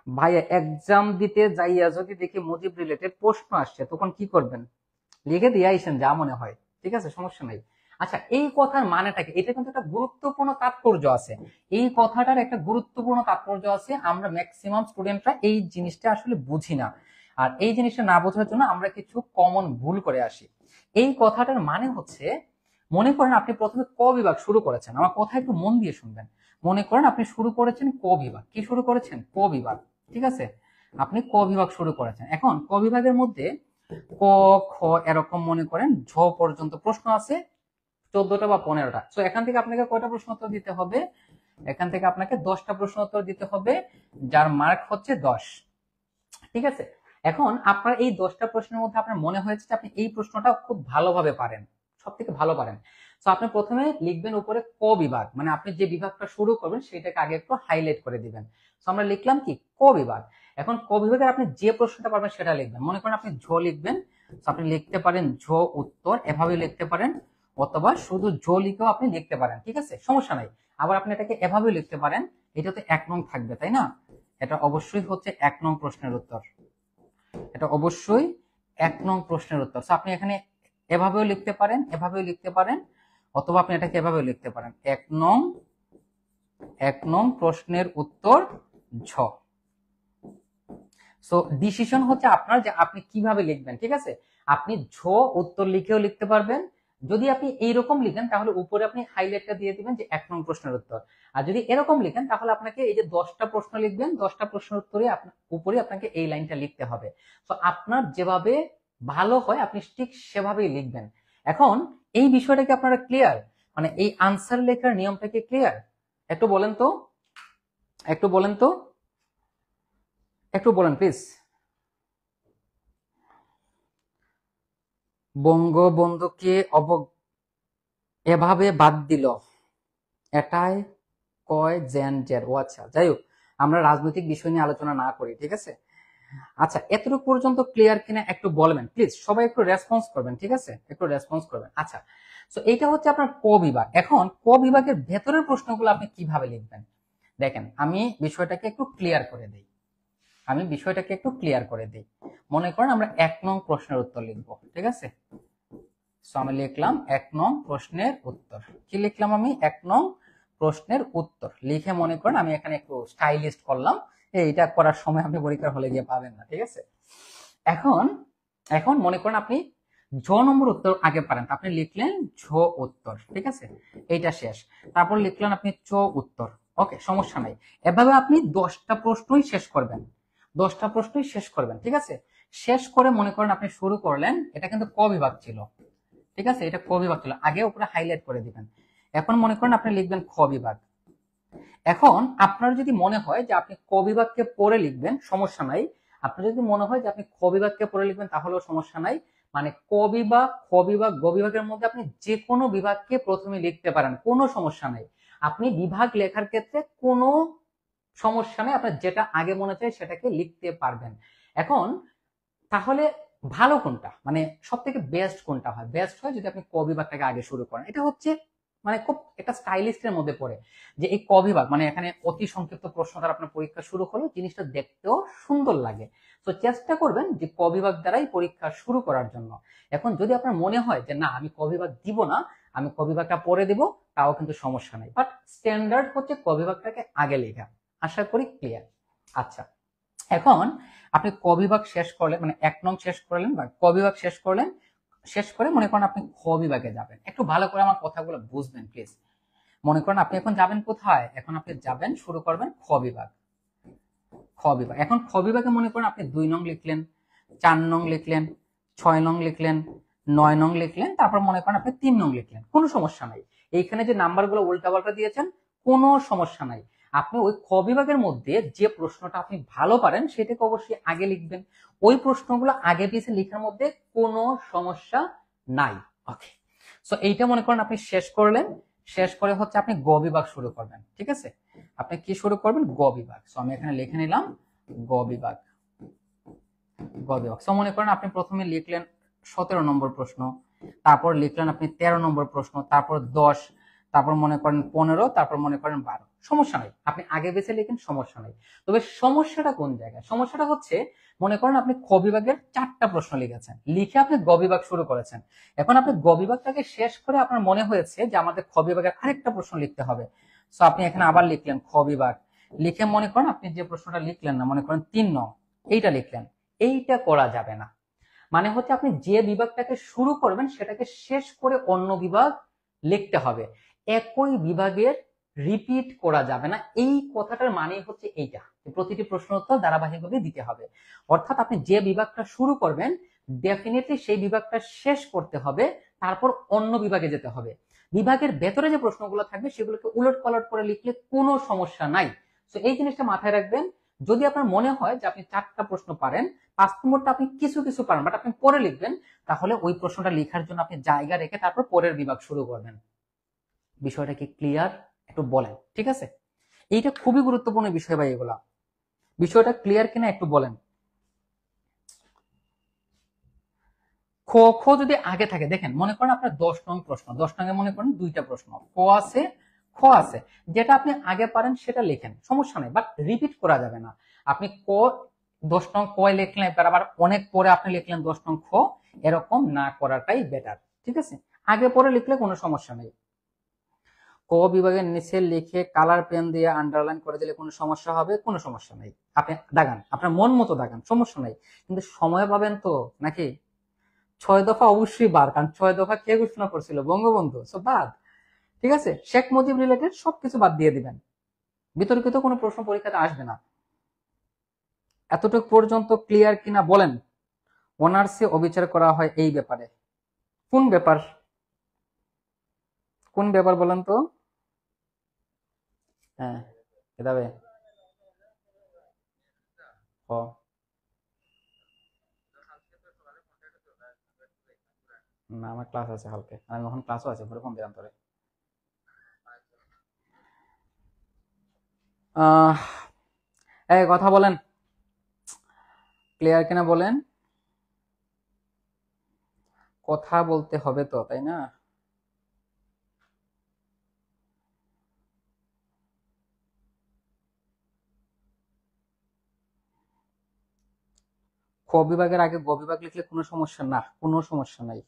ভাইয়া এক্সাম দিতে যাইয়া যদি দেখি মুজিব রিলেটেড প্রশ্ন আসছে তখন কি করবেন? লিখে দিয়ে আইসেন যা মনে হয়, ঠিক আছে, সমস্যা নাই। আচ্ছা, এই কথার মানেটা কি? এটা কিন্তু একটা গুরুত্বপূর্ণ তাৎপর্য আছে। এই কথাটার একটা গুরুত্বপূর্ণ তাৎপর্য আছে। আমরা ম্যাক্সিমাম স্টুডেন্টরা এই জিনিসটা আসলে বুঝি না। আর এই জিনিসটা না বোঝার জন্য আমরা কিছু কমন ভুল করে আসি। এই কথাটার মানে হচ্ছে, মনে করেন আপনি প্রথমে ক বিভাগ শুরু করেছেন। আমার কথা একটু মন দিয়ে শুনবেন। মনে করেন আপনি শুরু করেছেন ক বিভাগ। কি শুরু করেছেন? ক বিভাগ, ঠিক আছে। আপনি ক বিভাগ শুরু করেছেন। এখন ক বিভাগের মধ্যে ক, খ এরকম মনে করেন ঝ পর্যন্ত প্রশ্ন আছে 14টা বা 15টা। তো এখান থেকে আপনাকে কয়টা প্রশ্ন উত্তর দিতে হবে? এখান থেকে আপনাকে 10টা প্রশ্ন উত্তর দিতে হবে, যার মার্ক হচ্ছে 10, ঠিক আছে। এখন আপনার এই 10টা প্রশ্নের মধ্যে আপনার মনে হয়েছে যে আপনি এই প্রশ্নটা খুব ভালোভাবে পারেন, সব থেকে ভালো পারেন। তো আপনি প্রথমে লিখবেন উপরে ক বিভাগ, মানে আপনি যে বিভাগটা শুরু করবেন সেটাকে আগে একটু হাইলাইট করে দিবেন। তো আমরা লিখলাম কি ক বিভাগ। এখন ক বিভাগের আপনি যে প্রশ্নটা পারবেন সেটা লিখবেন। মনে করেন আপনি ঝ লিখবেন, তো আপনি লিখতে পারেন ঝ উত্তর, এভাবে লিখতে পারেন, অথবা শুধু ঝ লিখেও আপনি লিখতে পারেন, ঠিক আছে, সমস্যা নাই। আবার আপনি এটাকে এভাবে লিখতে পারেন, এটা তো 1 নং থাকবে তাই না? এটা অবশ্যই হচ্ছে 1 নং প্রশ্নের উত্তর। এটা অবশ্যই 1 নং প্রশ্নের উত্তর। আপনি এখানে এভাবেও লিখতে পারেন, এভাবেও লিখতে পারেন, অথবা আপনি এটাকে এভাবেও লিখতে পারেন 1 নং প্রশ্নের উত্তর ঝ। সো ডিসিশন হচ্ছে আপনার যে আপনি কিভাবে লিখবেন, ঠিক আছে। আপনি ঝ উত্তর লিখেও লিখতে পারবেন। যদি আপনি এইরকম লিখেন তাহলে উপরে আপনি হাইলাইটটা দিয়ে দিবেন যে 1 নং প্রশ্নের উত্তর। আর যদি এরকম লিখেন তাহলে আপনাকে এই যে 10টা প্রশ্ন লিখবেন, 10টা প্রশ্নের উত্তরে উপরে আপনাকে এই লাইনটা লিখতে হবে। তো আপনার যেভাবে ভালো হয় আপনি ঠিক সেভাবেই লিখবেন। এখন এই বিষয়টা কি আপনারা ক্লিয়ার? মানে এই আনসার লেখার নিয়মটা কি ক্লিয়ার? একটু বলেন তো, একটু বলেন তো, একটু বলেন প্লিজ। বঙ্গবন্ধুকে এভাবে বাদ দিল, এটাই কয় জেনজের। ও আচ্ছা, যাই হোক, আমরা রাজনৈতিক বিষয় নিয়ে আলোচনা না করি, ঠিক আছে। আচ্ছা, এতটুকু পর্যন্ত ক্লিয়ার কিনা একটু বলবেন প্লিজ, সবাই একটু রেসপন্স করবেন, ঠিক আছে, একটু রেসপন্স করবেন। আচ্ছা, তো এইটা হচ্ছে আপনার ক বিভাগ। এখন ক বিভাগের ভেতরের প্রশ্নগুলো আপনি কিভাবে লিখবেন দেখেন, আমি বিষয়টাকে একটু ক্লিয়ার করে দিই। মনে করেন আমরা 1 নং প্রশ্নের উত্তর লিখবো, ঠিক আছে। সো আমি লিখলাম 1 নং প্রশ্নের উত্তর। কি লিখলাম আমি? 1 নং প্রশ্নের উত্তর লিখে মনে করেন আমি এখানে একটু স্টাইলিস্ট করলাম। এইটা করার সময় আপনি পরীক্ষার হলে গিয়ে পাবেন না, ঠিক আছে। এখন এখন মনে করেন আপনি ঝ নম্বর উত্তর আগে পারেন, আপনি লিখলেন ঝ উত্তর, ঠিক আছে, এইটা শেষ। তারপর লিখলেন আপনি চ উত্তর, ওকে, সমস্যা নাই। এভাবে আপনি 10টা প্রশ্নই শেষ করবেন, 10টা প্রশ্নই শেষ করবেন, ঠিক আছে। শেষ করে মনে করেন আপনি শুরু করলেন, এটা কিন্তু ক বিভাগ ছিল, ঠিক আছে, এটা ক বিভাগ ছিল, আগে উপরে হাইলাইট করে দিবেন। এখন মনে করেন আপনি লিখবেন খ বিভাগ। এখন আপনার যদি মনে হয় যে আপনি ক বিভাগকে পড়ে লিখবেন, সমস্যা নাই। আপনার যদি মনে হয় যে আপনি খ বিভাগকে পড়ে লিখবেন তাহলেও সমস্যা নাই। মানে ক বিভাগ, খ বিভাগ, গ বিভাগের মধ্যে আপনি যে কোনো বিভাগকে প্রথমে লিখতে পারেন, কোনো সমস্যা নাই। আপনি বিভাগ লেখার ক্ষেত্রে কোনো সমস্যা নেই, আপনার যেটা আগে মনে চায় সেটাকে লিখতে পারবেন। এখন তাহলে ভালো কোনটা, মানে সব থেকে বেস্ট কোনটা হয়? বেস্ট হয় যদি আপনি ক বিভাগটাকে আগে শুরু করেন। এটা হচ্ছে মানে খুব একটা স্টাইলিস্টের মধ্যে পড়ে যে এই ক বিভাগ, মানে এখানে অতি সংক্ষিপ্ত প্রশ্ন দ্বারা আপনার পরীক্ষা শুরু হলো, জিনিসটা দেখতেও সুন্দর লাগে। তো চেষ্টা করবেন যে ক বিভাগ দ্বারাই পরীক্ষা শুরু করার জন্য। এখন যদি আপনার মনে হয় যে না আমি ক বিভাগ দিব না, আমি ক বিভাগটা পরে দিব, তাও কিন্তু সমস্যা নেই। বাট স্ট্যান্ডার্ড হচ্ছে ক বিভাগটাকে আগে লেখা। আশা করি ক্লিয়ার। আচ্ছা, এখন আপনি ক বিভাগ শেষ করলেন, মানে 1 নং শেষ করলেন বা ক বিভাগ শেষ করলেন, শেষ করে মনে করেন আপনি খ বিভাগে যাবেন। একটু ভালো করে আমার কথাগুলো বুঝবেন প্লিজ। মনে করেন আপনি এখন যাবেন কোথায়? এখন আপনি যাবেন, শুরু করবেন খ বিভাগ। খ বিভাগ, এখন খ বিভাগে মনে করেন আপনি 2 নং লিখলেন, 4 নং লিখলেন, 6 নং লিখলেন, 9 নং লিখলেন, তারপর মনে করেন আপনি 3 নং লিখলেন, কোনো সমস্যা নাই। এইখানে যে নাম্বারগুলো উল্টাপাল্টা দিয়েছেন কোনো সমস্যা নাই। আপনি ওই খ বিভাগের মধ্যে যে প্রশ্নটা আপনি ভালো পারেন সেটাকে অবশ্যই আগে লিখবেন। ওই প্রশ্নগুলো আগে পিছিয়ে লেখার মধ্যে কোনো সমস্যা নাই। ওকে, সো এইটা মনে করেন আপনি শেষ করলেন। শেষ করে হচ্ছে আপনি গ বিভাগ শুরু করবেন, ঠিক আছে। আপনি কি শুরু করবেন? গ বিভাগ। সো আমি এখানে লিখে নিলাম গ বিভাগ। গ বিভাগ, সো মনে করেন আপনি প্রথমে লিখলেন 17 নম্বর প্রশ্ন, তারপর লিখলেন আপনি 13 নম্বর প্রশ্ন, তারপর 10, তারপর মনে করেন 15, তারপর মনে করেন 12, সমস্যা নাই, আপনি আগে বেছে লিখেন, সমস্যা নাই। তবে সমস্যাটা কোন জায়গায়? সমস্যাটা হচ্ছে মনে করেন আপনি খ বিভাগের 4টা প্রশ্ন লিখেছেন, লিখে আপনি গ বিভাগ শুরু করেছেন। এখন আপনি গ বিভাগটাকে শেষ করে আপনার মনে হয়েছে যে আমাদের খ বিভাগের আরেকটা প্রশ্ন লিখতে হবে, তো আপনি এখানে আবার লিখলেন খ বিভাগ, লিখে মনে করেন আপনি যে প্রশ্নটা লিখলেন না, মনে করেন 3 নং, এইটা লিখলেন। এইটা করা যাবে না। মানে হচ্ছে আপনি যে বিভাগটাকে শুরু করবেন সেটাকে শেষ করে অন্য বিভাগ লিখতে হবে, একই বিভাগের রিপিট করা যাবে না। এই কথাটার মানে হচ্ছে এইটা, প্রতিটি প্রশ্ন উত্তর ধারাবাহিকভাবে দিতে হবে। অর্থাৎ আপনি যে বিভাগটা শুরু করবেন ডেফিনেটলি সেই বিভাগটা শেষ করতে হবে, তারপর অন্য বিভাগে যেতে হবে। বিভাগের ভেতরে যে প্রশ্নগুলো থাকবে সেগুলোকে উলট পালট করে লিখলে কোনো সমস্যা নাই। তো এই জিনিসটা মাথায় রাখবেন। যদি আপনার মনে হয় যে আপনি 4টা প্রশ্ন পারেন, 5 নম্বরটা আপনি কিছু কিছু পারেন বাট আপনি পরে লিখবেন, তাহলে ওই প্রশ্নটা লেখার জন্য আপনি জায়গা রেখে তারপর পরের বিভাগ শুরু করবেন। বিষয়টা কি ক্লিয়ার? একটু বলেন, ঠিক আছে? এইটা খুবই গুরুত্বপূর্ণ বিষয় ভাই, এগুলা বিষয়টা ক্লিয়ার কিনা একটু বলেন। খ খ যদি আগে থাকে, দেখেন মনে করেন আপনার 10 নং প্রশ্ন, 10 নং মনে করেন 2টা প্রশ্ন, ক আছে খ আছে, যেটা আপনি আগে পারেন সেটা লেখেন, সমস্যা নেই, বাট রিপিট করা যাবে না। আপনি ক 10 নং ক লিখলেন, এবার আবার অনেক পরে আপনি লিখলেন 10 নং খ, এরকম না করাটাই বেটার, ঠিক আছে? আগে পরে লিখলে কোনো সমস্যা নেই। ক বিভাগের নিচে লিখে কালার পেন দিয়ে আন্ডারলাইন করে দিলে কোনো সমস্যা হবে? কোনো সমস্যা নেই, আপনি দাগান, আপনার মন মতো দাগান, সমস্যা নেই, কিন্তু সময় পাবেন তো নাকি? 6 দফা অবশ্যই বার, কারণ 6 দফা কে ঘোষণা করছিল? বঙ্গবন্ধু, সো বাদ। ঠিক আছে, শেখ মুজিব রিলেটেড সবকিছু বাদ দিয়ে দিবেন, বিতর্কিত কোনো প্রশ্ন পরীক্ষাতে আসবে না। এতটুকু পর্যন্ত ক্লিয়ার কিনা বলেন? অনার্সে অবিচার করা হয় এই ব্যাপারে, কোন ব্যাপার? কোন ব্যাপার বলেন তো? হ্যাঁ, কিতাবে ও, না আমার ক্লাস আছে হালকে, আমি এখন ক্লাসও আছে, পরে ফোন দিলাম তোরে। আহ এই কথা বলেন, ক্লিয়ার কিনা বলেন? কথা বলতে হবে তো, তাই না? খ বিভাগের আগে গ বিভাগ লিখলে কোনো সমস্যা না, কোনো সমস্যা নাই।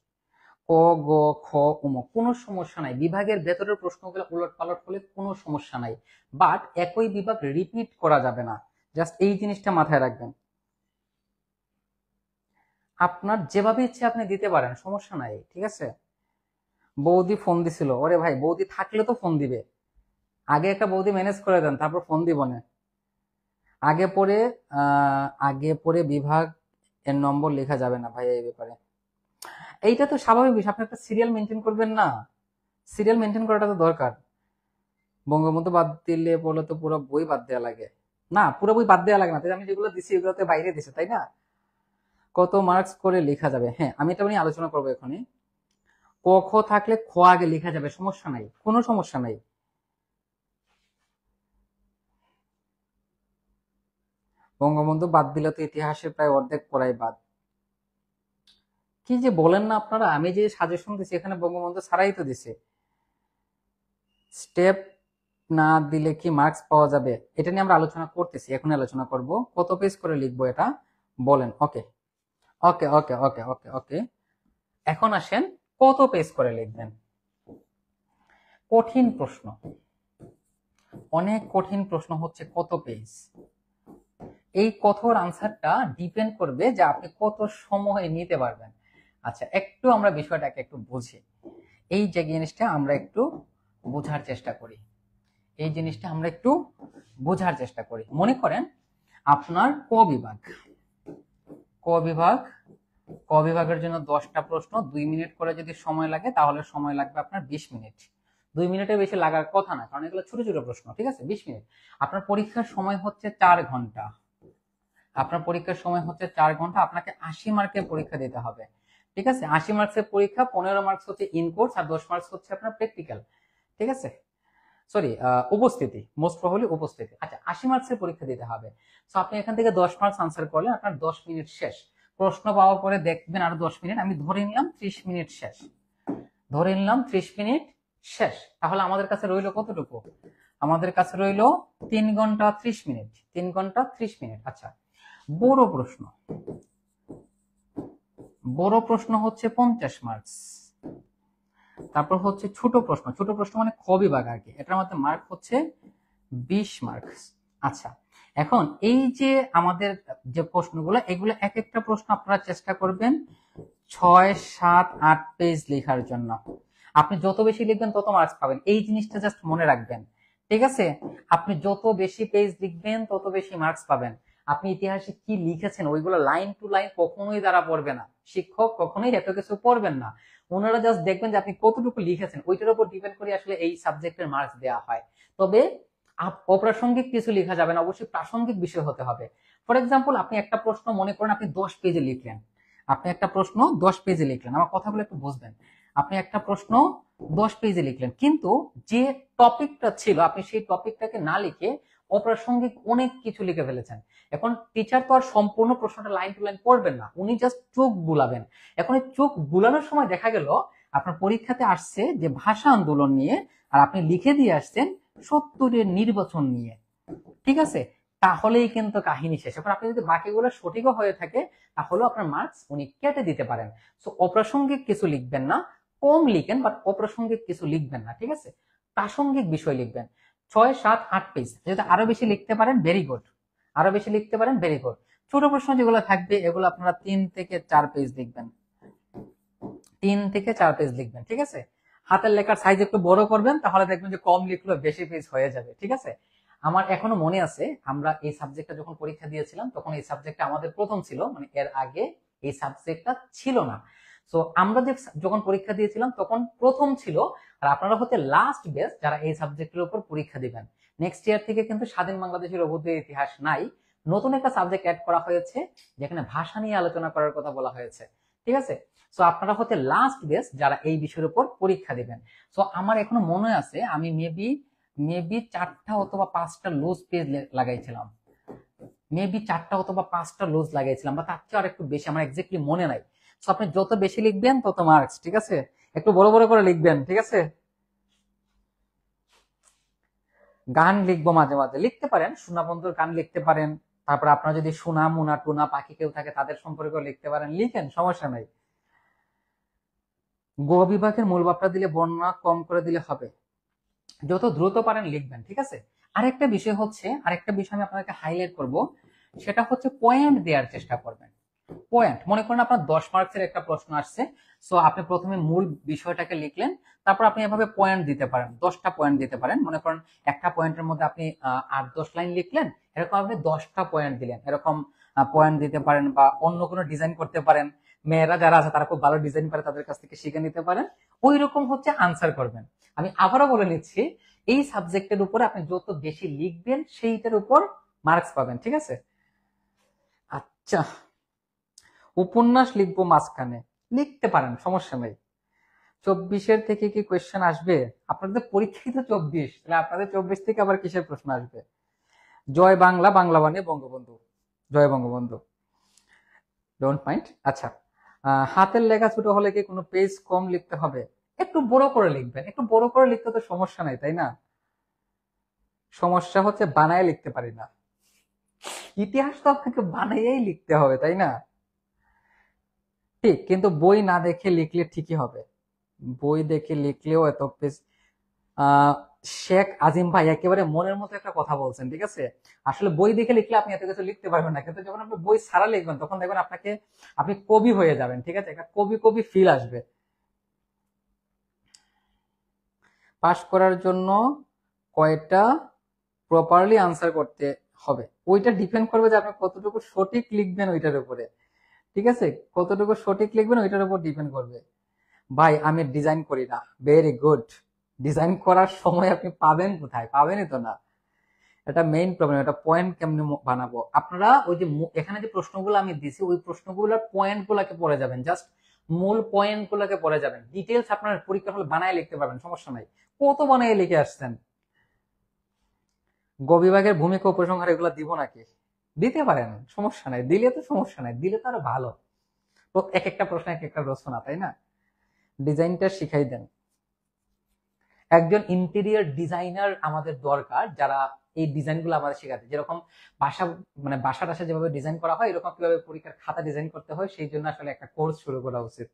ক গ খ উম কোনো সমস্যা নাই, বিভাগের ভেতরের প্রশ্নগুলো উলট পালট হলে কোনো সমস্যা নাই, বাট একই বিভাগ রিপিট করা যাবে না। জাস্ট এই জিনিসটা মাথায় রাখবেন। আপনার যেভাবে ইচ্ছে আপনি দিতে পারেন, সমস্যা নাই, ঠিক আছে? বৌদি ফোন দিছিল, ওরে ভাই বৌদি থাকলে তো ফোন দিবে, আগে একটা বৌদি ম্যানেজ করে দেন, তারপর ফোন দিব না। আগে পরে বিভাগ এর নম্বর লেখা যাবে না ভাই এই ব্যাপারে। এইটা তো স্বাভাবিক বিষয়, আপনি একটা সিরিয়াল মেনটেন করবেন না? সিরিয়াল মেনটেন করাটা তো দরকার। বঙ্গবন্ধু বাদ দিলে বলে তো পুরো বই বাদ দেওয়া লাগে? না, পুরো বই বাদ দেওয়া লাগে না, তাই আমি যেগুলো দিছি এগুলোতে বাইরে দিছে, তাই না? কত মার্কস করে লেখা যাবে? হ্যাঁ, আমি এটা নিয়ে আলোচনা করবো এখনই। ক খ থাকলে খ আগে লেখা যাবে, সমস্যা নাই, কোনো সমস্যা নাই। বঙ্গবন্ধু বাদ দিলে তো ইতিহাসের প্রায় অর্ধেক পড়াই বাদ। কি যে বলেন না আপনারা, আমি যে সাজেশন দিছি এখানে বঙ্গবন্ধু ছাড়াই তো দিছে। স্টেপ না দিলে কি মার্কস পাওয়া যাবে? এটা নিয়ে আমরা আলোচনা করতেছি, এখন আলোচনা করব। কত পেজ করে লিখবো এটা বলেন। ওকে ওকে ওকে ওকে ওকে ওকে, এখন আসেন, কত পেজ করে লিখবেন? কঠিন প্রশ্ন, অনেক কঠিন প্রশ্ন হচ্ছে কত পেজ। এই কঠোর আনসারটা ডিপেন্ড করবে যে আপনি কত সময় নিতে পারবেন। আচ্ছা, একটু আমরা বিষয়টাকে একটু বুঝি, এই যে জিনিসটা আমরা একটু বোঝার চেষ্টা করি, এই জিনিসটা আমরা একটু বোঝার চেষ্টা করি। মনে করেন আপনার ক বিভাগ, ক বিভাগ, ক বিভাগের জন্য 10টা প্রশ্ন, 2 মিনিট করে যদি সময় লাগে তাহলে সময় লাগবে আপনার 20 মিনিট। 2 মিনিটের বেশি লাগার কথা না, কারণ এগুলো ছোট ছোট প্রশ্ন, ঠিক আছে? 20 মিনিট। আপনার পরীক্ষার সময় হচ্ছে 4 ঘন্টা, আপনার পরীক্ষার সময় হচ্ছে 4 ঘন্টা, আপনাকে 80 মার্কের পরীক্ষা দিতে হবে, ঠিক আছে? 80 মার্কসের পরীক্ষা, 15 মার্কস হচ্ছে ইন কোর্স আর 10 মার্কস হচ্ছে আপনার প্র্যাকটিক্যাল, ঠিক আছে? সরি, উপস্থিতি, মোস্ট প্রবাবলি উপস্থিতি। আচ্ছা, 80 মার্কসের পরীক্ষা দিতে হবে। সো আপনি এখান থেকে 10 মার্কস আনসার করলে আপনার 10 মিনিট শেষ। প্রশ্ন পাওয়ার পরে দেখবেন আরো 10 মিনিট, আমি ধরে নিলাম 30 মিনিট শেষ, ধরে নিলাম 30 মিনিট শেষ। তাহলে আমাদের কাছে রইলো কতটুকু? আমাদের কাছে রইলো 3 ঘন্টা 30 মিনিট, 3 ঘন্টা 30 মিনিট। আচ্ছা, বড় প্রশ্ন, বড় প্রশ্ন হচ্ছে 50 মার্কস। তারপর হচ্ছে ছোট প্রশ্ন, ছোট প্রশ্ন মানে খ বিভাগ আর কি, এটার মধ্যে মার্ক হচ্ছে 20 মার্কস। আচ্ছা, এখন এই যে আমাদের যে প্রশ্নগুলো, এগুলো এক একটা প্রশ্ন আপনারা চেষ্টা করবেন 6, 7, 8 পেজ লেখার জন্য। আপনি যত বেশি লিখবেন তত মার্কস পাবেন, এই জিনিসটা জাস্ট মনে রাখবেন, ঠিক আছে? আপনি যত বেশি পেজ লিখবেন তত বেশি মার্কস পাবেন। আপনি ইতিহাসে কি লিখেছেন ওইগুলো লাইন টু লাইন কখনোই দ্বারা পড়বে না, শিক্ষক কখনোই এত কিছু পড়বেন না, ওনারা জাস্ট দেখবেন যে আপনি কতটুকু লিখেছেন, ওইটার উপর ডিপেন্ড করে আসলে এই সাবজেক্টের মার্কস দেওয়া হয়। তবে অপ্রাসঙ্গিক কিছু লেখা যাবে না, অবশ্যই প্রাসঙ্গিক বিষয় হতে হবে। ফর এক্সাম্পল, আপনি একটা প্রশ্ন মনে করেন আপনি 10 পেজে লিখলেন, আপনি একটা প্রশ্ন 10 পেজে লিখলেন, আমার কথাগুলো একটু বুঝবেন। আপনি একটা প্রশ্ন 10 পেজে লিখলেন, কিন্তু যে টপিকটা ছিল আপনি সেই টপিকটাকে না লিখে অপ্রাসঙ্গিক অনেক কিছু লিখে ফেলেছেন। এখন টিচার তো আর সম্পূর্ণ প্রশ্নটা লাইন টু লাইন পড়বেন না, উনি জাস্ট চোখ বুলাবেন। এখন এই চোখ বুলানোর সময় দেখা গেল আপনার পরীক্ষাতে আসছে যে ভাষা আন্দোলন নিয়ে, আর আপনি লিখে দিয়ে আসছেন 70-এর নির্বাচন নিয়ে, ঠিক আছে? তাহলেই কিন্তু কাহিনী শেষ। এখন আপনি যদি বাকিগুলো সঠিকও হয়ে থাকে তাহলেও আপনার মার্কস উনি কেটে দিতে পারেন। সো অপ্রাসঙ্গিক কিছু লিখবেন না, কম লিখেন বাট অপ্রাসঙ্গিক কিছু লিখবেন না, ঠিক আছে? প্রাসঙ্গিক বিষয় লিখবেন। 6, 7, 8 পেজ, যদি আরো বেশি লিখতে পারেন ভেরি গুড, আরো বেশি লিখতে পারেন ভেরি গুড। ছোট প্রশ্ন যেগুলো থাকবে এগুলো আপনারা 3 থেকে 4 পেজ লিখবেন, 3 থেকে 4 পেজ লিখবেন, ঠিক আছে? হাতের লেখার সাইজ একটু বড় করবেন, তাহলে দেখবেন যে কম লিখলেও বেশি পেজ হয়ে যাবে, ঠিক আছে? আমার এখনো মনে আছে আমরা এই সাবজেক্টটা যখন পরীক্ষা দিয়েছিলাম তখন এই সাবজেক্টটা আমাদের প্রথম ছিল, মানে এর আগে এই সাবজেক্টটা ছিল না। সো আমরা যখন পরীক্ষা দিয়েছিলাম তখন প্রথম ছিল, আর আপনারা হতে লাস্ট ব্যাচ যারা এই সাবজেক্টের উপর পরীক্ষা দিবেন। নেক্সট ইয়ার থেকে কিন্তু স্বাধীন বাংলাদেশের অভ্যুদয়ের ইতিহাস নাই, নতুন একটা সাবজেক্ট অ্যাড করা হয়েছে যেখানে ভাষা নিয়ে আলোচনা করার কথা বলা হয়েছে, ঠিক আছে? সো আপনারা হতে লাস্ট ব্যাচ যারা এই বিষয়ের উপর পরীক্ষা দিবেন। সো আমার এখনো মনে আছে আমি মেবি 4টা অথবা 5টা লুজ পেজ লাগাইছিলাম, মেবি 4টা অথবা 5টা লুজ লাগাইছিলাম, বা তার চেয়ে আর একটু বেশি, আমার এক্স্যাক্টলি মনে নাই। সো আপনি যত বেশি লিখবেন তত মার্কস, ঠিক আছে? একটু বড় বড় করে লিখবেন, ঠিক আছে? গান লিখবো মাঝে মাঝে, লিখতে পারেন, সোনা বন্ধুর গান লিখতে পারেন। তারপর আপনার যদি সোনা মুনা টুনা পাখি কেউ থাকে তাদের সম্পর্কে লিখতে পারেন, লিখেন, সমস্যা নাই। গ বিভাগের মূল বাপটা দিলে বর্ণনা কম করে দিলে হবে, যত দ্রুত পারেন লিখবেন, ঠিক আছে? আরেকটা বিষয় হচ্ছে, আরেকটা বিষয় আমি আপনাকে হাইলাইট করব, সেটা হচ্ছে পয়েন্ট দেওয়ার চেষ্টা করবেন। পয়েন্ট, মনে করেন আপনার 10 মার্কসের একটা প্রশ্ন আসছে, সো আপনি প্রথমে মূল বিষয়টাকে লিখলেন, তারপর আপনি এভাবে পয়েন্ট দিতে পারেন, 10টা পয়েন্ট দিতে পারেন। মনে করেন একটা পয়েন্টের মধ্যে আপনি 8-10 লাইন লিখলেন, এরকম আপনি 10টা পয়েন্ট দিলেন, এরকম পয়েন্ট দিতে পারেন, বা অন্য কোনো ডিজাইন করতে পারেন। মেয়েরা যারা আছে তারা খুব ভালো ডিজাইন পারে, তাদের কাছ থেকে শিখে নিতে পারেন। ওই রকম হচ্ছে আনসার করবেন। আমি আবারও বলে নিচ্ছি, এই সাবজেক্টের উপরে আপনি যত বেশি লিখবেন সেইটার উপর মার্কস পাবেন, ঠিক আছে? আচ্ছা, উপন্যাস লিখবো মাঝখানে, লিখতে পারেন, সমস্যা নেই। 24-এর থেকে কি কোয়েশ্চেন আসবে? আপনাদের পরীক্ষাই তো 24, তাহলে আপনাদের 24 থেকে আবার কিসের প্রশ্ন আসবে? জয় বাংলা, বাংলা বাণী, বঙ্গবন্ধু, জয় বঙ্গবন্ধু, ডোন্ট মাইন্ড। আচ্ছা, হাতের লেখা ছোট হলে কি কোনো পেজ কম লিখতে হবে? একটু বড় করে লিখবেন, একটু বড় করে লিখতে তো সমস্যা নাই, তাই না? সমস্যা হচ্ছে বানায় লিখতে পারি না, ইতিহাস তো আপনাকে বানাইয়াই লিখতে হবে, তাই না? ঠিক, কিন্তু বই না দেখে লিখলে ঠিকই হবে, বই দেখে লিখলেও এত পেজ। শেখ আজিম ভাই একেবারে মনের মতো একটা কথা বলছেন, ঠিক আছে? আসলে বই দেখে লিখলে আপনি এত কিছু লিখতে পারবেন না, কিন্তু যখন আপনি বই ছাড়া লিখবেন তখন দেখবেন আপনি কবি হয়ে যাবেন, ঠিক আছে? একটা কবি কবি ফিল আসবে। পাস করার জন্য কয়টা প্রপারলি আনসার করতে হবে, ওইটা ডিপেন্ড করবে যে আপনি কতটুকু সঠিক লিখবেন ওইটার উপরে, ঠিক আছে? কতটুকু সঠিক লিখবেন ওইটার উপর ডিপেন্ড করবে। ভাই আমি ডিজাইন করি না, ভেরি গুড। ডিজাইন করার সময় আপনি পাবেন কোথায়? পাবেনই তো না, এটা মেইন প্রবলেম। এটা পয়েন্ট কেমনে বানাবো? আপনারা ওই যে এখানে যে প্রশ্নগুলো আমি দিছি ওই প্রশ্নগুলোর পয়েন্ট গুলাকে পড়ে যাবেন, জাস্ট মূল পয়েন্ট গুলাকে পড়ে যাবেন, ডিটেলস আপনার পরীক্ষা হলে বানায় লিখতে পারবেন, সমস্যা নাই। কত বানায় লিখে আসছেন? গ বিভাগের ভূমিকা উপসংহার এগুলো দিব নাকি? দিতে পারেন, সমস্যা নাই, দিলে তো সমস্যা নাই, দিলে তো আরো ভালো। তো এক একটা প্রশ্ন এক একটা প্রশ্ন না, তাই না? ডিজাইনটা শিখাই দেন। একজন ইন্টেরিয়র ডিজাইনার আমাদের দরকার, যারা এই ডিজাইনগুলো আমাদের শেখাতে, যেরকম বাসা মানে বাসা টাসা যেভাবে ডিজাইন করা হয় এরকম কিভাবে পরীক্ষার খাতা ডিজাইন করতে হয়, সেই জন্য আসলে একটা কোর্স শুরু করা উচিত।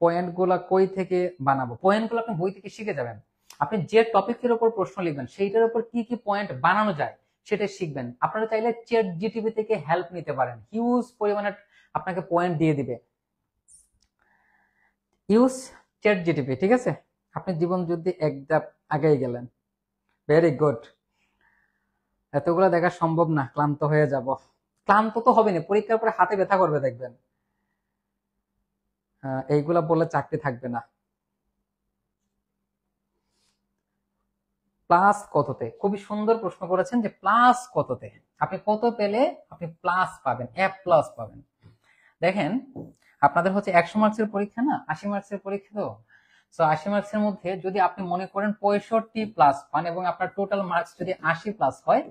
পয়েন্ট গুলা কই থেকে বানাবো? পয়েন্ট গুলো আপনি বই থেকে শিখে যাবেন। আপনি যে টপিকের উপর প্রশ্ন লিখবেন সেইটার উপর কি কি পয়েন্ট বানানো যায় সেটা শিখবেন। আপনারা চাইলে চ্যাট জিটিপি থেকে হেল্প নিতে পারেন, হিউজ পরিমাণে আপনাকে পয়েন্ট দিয়ে দিবে। ইউজ চ্যাট জিটিপি, ঠিক আছে? আপনি জীবন যুদ্ধে এক ধাপ আগেই গেলেন। Very good. এতগুলো দেখা সম্ভব না, ক্লান্ত হয়ে যাব। ক্লান্ত তো হবে না, পরীক্ষার পরে হাতে ব্যথা করবে দেখবেন। এইগুলা বললে চাকরি থাকবে না। প্লাস কততে? খুবই সুন্দর প্রশ্ন করেছেন যে প্লাস কততে, আপনি কত পেলে আপনি প্লাস পাবেন, এ প্লাস পাবেন। দেখেন, আপনাদের হচ্ছে 100 মার্কসের পরীক্ষা না, 80 মার্কসের পরীক্ষা। তো 80 মার্কসের মধ্যে যদি আপনি মনে করেন 65 প্লাস পান এবং আপনার টোটাল মার্কস যদি 80 প্লাস হয়,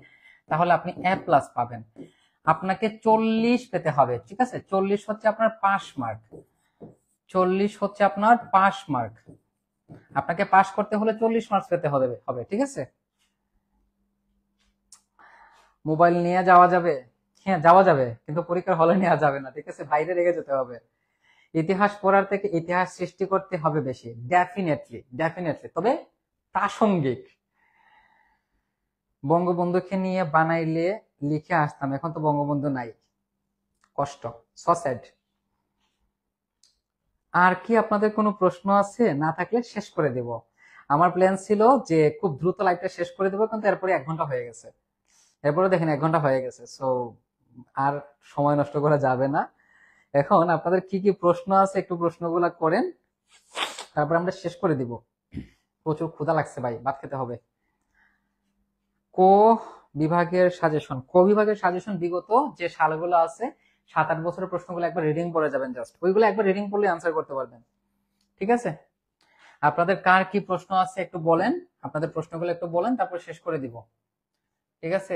তাহলে আপনি এ প্লাস পাবেন। আপনাকে 40 পেতে হবে, ঠিক আছে? 40 হচ্ছে আপনার পাস মার্ক, 40 হচ্ছে আপনার পাস মার্ক। আপনাকে পাস করতে হলে 40 মার্কস পেতে হবে, ঠিক আছে? মোবাইল নিয়ে যাওয়া যাবে? হ্যাঁ যাওয়া যাবে, কিন্তু পরীক্ষার হলে নেওয়া যাবে না, ঠিক আছে? বাইরে রেখে যেতে হবে। ইতিহাস পড়ার থেকে ইতিহাস সৃষ্টি করতে হবে বেশি, ডেফিনেটলি ডেফিনেটলি, তবে প্রাসঙ্গিক। বঙ্গবন্ধুকে নিয়ে বানাইলে লিখে আসতাম, এখন তো বঙ্গবন্ধু নাই, কষ্ট, সো স্যাড। আর কি আপনাদের কোনো প্রশ্ন আছে? না থাকলে শেষ করে দেব। আমার প্ল্যান ছিল যে খুব দ্রুত লাইভটা শেষ করে দেবো, কিন্তু এরপরে 1 ঘন্টা হয়ে গেছে। এরপরে দেখেন 1 ঘন্টা হয়ে গেছে, সো আর সময় নষ্ট করা যাবে না। এখন আপনাদের কি কি প্রশ্ন আছে একটু প্রশ্নগুলা করেন, তারপর আমরা শেষ করে দিব। প্রচুর ক্ষুধা লাগছে ভাই, ভাত খেতে হবে। ক বিভাগের সাজেশন, বিগত যে সালগুলো আছে 7-8 বছরের প্রশ্নগুলো একবার রিডিং পড়ে যাবেন, জাস্ট ওইগুলো একবার রিডিং পড়লে আনসার করতে পারবেন, ঠিক আছে? আপনাদের কার কি প্রশ্ন আছে একটু বলেন, আপনাদের প্রশ্নগুলো একটু বলেন, তারপর শেষ করে দিব, ঠিক আছে?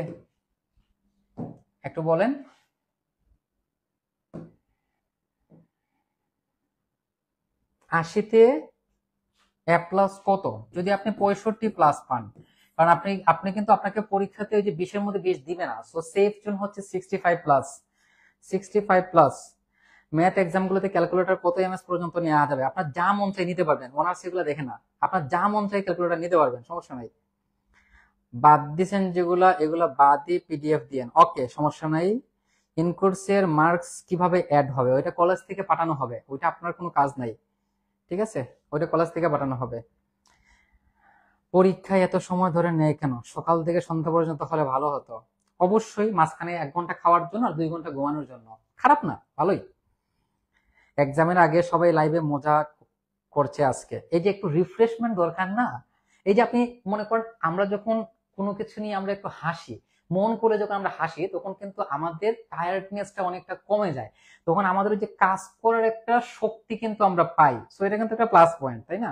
একটু বলেন। 80-তে এ প্লাস কত? যদি আপনি 65 প্লাস পান, কারণ আপনি আপনি কিন্তু আপনাকে পরীক্ষাতে ওই যে 20-এর মধ্যে 20 দিবে না, সো সেফ জোন হচ্ছে 65 প্লাস। 65 প্লাস। ম্যাথ এক্সাম গুলোতে ক্যালকুলেটর কত এমএস পর্যন্ত নেওয়া যাবে? আপনার যা মন চাই নিতে পারবেন, অনার্স এগুলো দেখে না, আপনার যা মন চাই ক্যালকুলেটর নিতে পারবেন, সমস্যা নাই। বাদ দিছেন যেগুলা, এগুলা বাদই পিডিএফ দিয়েন, ওকে সমস্যা নাই। ইনকোর্সের মার্কস কিভাবে অ্যাড হবে? ওইটা কলেজ থেকে পাঠানো হবে, ওইটা আপনার কোনো কাজ নাই, ঠিক আছে? ওইটা কলেজ থেকে পাঠানো হবে। পরীক্ষায় এত সময় ধরে নেয় কেন? সকাল থেকে সন্ধ্যা পর্যন্ত হলে ভালো হতো। অবশ্যই মাঝখানে 1 ঘন্টা খাওয়ার জন্য আর 2 ঘন্টা ঘুমানোর জন্য, খারাপ না, ভালোই। এক্সামের আগে সবাই লাইভে মজা করছে আজকে, এই যে একটু রিফ্রেশমেন্ট দরকার না? এই যে আপনি মনে করেন আমরা যখন কোনো কিছু নিয়ে আমরা একটু হাসি, মন করে যখন আমরা হাসি, তখন কিন্তু আমাদের টায়ার্ডনেসটা অনেকটা কমে যায়, তখন আমাদের যে কাজ করার একটা শক্তি কিন্তু আমরা পাই, সো এটা কিন্তু একটা প্লাস পয়েন্ট, তাই না?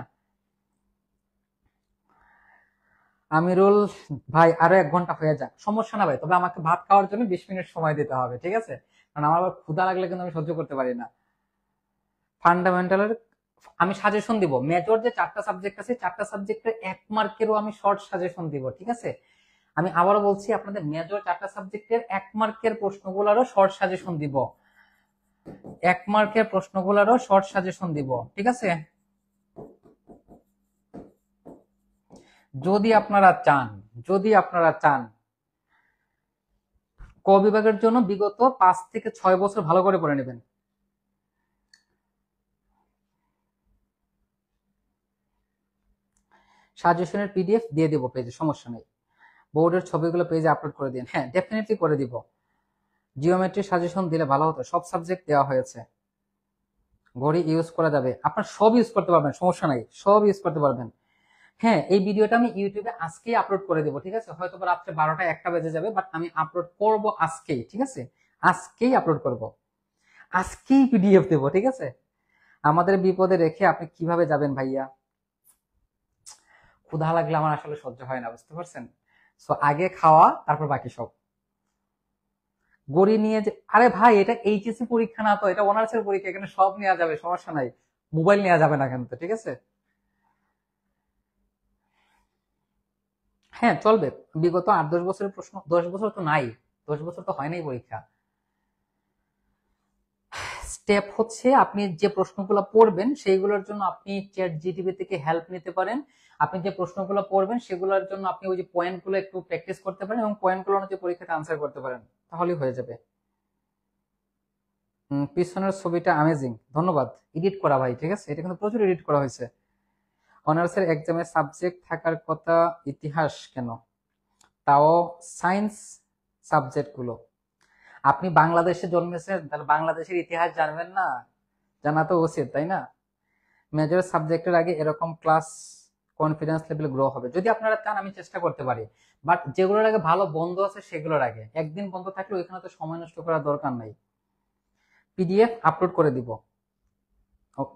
আমিরুল ভাই, আরো 1 ঘন্টা হয়ে যাক, সমস্যা না ভাই, তবে আমাকে ভাত খাওয়ার জন্য 20 মিনিট সময় দিতে হবে, ঠিক আছে? কারণ আমার আবার ক্ষুধা লাগলে কিন্তু আমি সহ্য করতে পারি না। ফান্ডামেন্টালের আমি সাজেশন দিব, মেজর যে 4টা সাবজেক্ট আছে 4টা সাবজেক্টের 1 মার্কেরও আমি শর্ট সাজেশন দিব, ঠিক আছে? আমি আবারও বলছি, আপনাদের মেজর 4টা সাবজেক্টের 1 মার্কের প্রশ্নগুলোরও শর্ট সাজেশন দিব, 1 মার্কের প্রশ্নগুলোরও শর্ট সাজেশন দিব, ঠিক আছে? যদি আপনারা চান, ক বিভাগের জন্য বিগত 5 থেকে 6 বছর ভালো করে পড়ে নেবেন। সাজেশনের পিডিএফ দিয়ে দিব পেজে, সমস্যা নেই। বোর্ডের ছবিগুলো পেজে আপলোড করে দিন, হ্যাঁ ডেফিনেটলি করে দিব। জিওমেট্রি সাজেশন দিলে ভালো হতো, সব সাবজেক্ট দেওয়া হয়েছে। ঘড়ি ইউজ করা যাবে, আপনার সব ইউজ করতে পারবেন, সমস্যা নাই, সব ইউজ করতে পারবেন। হ্যাঁ, এই ভিডিওটা আমি ইউটিউবে আজকেই আপলোড করে দেবো, ঠিক আছে? হয়তো রাত্রে 12টা 1টা বেজে যাবে, বাট আমি আপলোড করব আজকেই, ঠিক আছে? আজকেই আপলোড করব, আজকেই পিডিএফ দেবো, ঠিক আছে? আমাদের বিপদে রেখে আপনি কিভাবে যাবেন ভাইয়া? ক্ষুধা লাগলে আমার আসলে সহ্য হয় না, বুঝতে পারছেন? সো আগে খাওয়া, তারপর বাকি সব। গড়ি নিয়ে যে, আরে ভাই এটা এইচএসসি পরীক্ষা না তো, এটা অনার্সের পরীক্ষা, এখানে সব নেওয়া যাবে, সমস্যা নাই। মোবাইল নেওয়া যাবে না কিন্তু, ঠিক আছে? হ্যাঁ চলবে। বিগত 8-10 বছরের প্রশ্ন, 10 বছর তো নাই, 10 বছর তো হয় নাই পরীক্ষা। স্টেপ হচ্ছে আপনি যে প্রশ্নগুলো পড়বেন সেইগুলোর জন্য আপনি চ্যাট জিটিপি থেকে হেল্প নিতে পারেন। আপনি যে প্রশ্নগুলো পড়বেন সেগুলোর জন্য আপনি ওই যে পয়েন্টগুলো একটু প্র্যাকটিস করতে পারেন এবং পয়েন্টগুলো অনুযায়ী পরীক্ষাতে আনসার করতে পারেন, তাহলেই হয়ে যাবে। পিছনের ছবিটা আমেজিং, ধন্যবাদ। এডিট করা ভাই, ঠিক আছে, এটা কিন্তু প্রচুর এডিট করা হয়েছে। অনার্সের এক্সামে সাবজেক্ট থাকার কথা ইতিহাস কেন, তাও সায়েন্স সাবজেক্ট গুলো। আপনি বাংলাদেশে জন্মেছেন, তাহলে বাংলাদেশের ইতিহাস জানবেন না? জানা তো উচিত, তাই না? মেজর সাবজেক্টের আগে এরকম ক্লাস কনফিডেন্স লেভেল গ্রো হবে। যদি আপনারা চান আমি চেষ্টা করতে পারি, বাট যেগুলোর আগে ভালো বন্ধ আছে সেগুলোর আগে, একদিন বন্ধ থাকলে ওইখানে তো সময় নষ্ট করার দরকার নাই। পিডিএফ আপলোড করে দিব,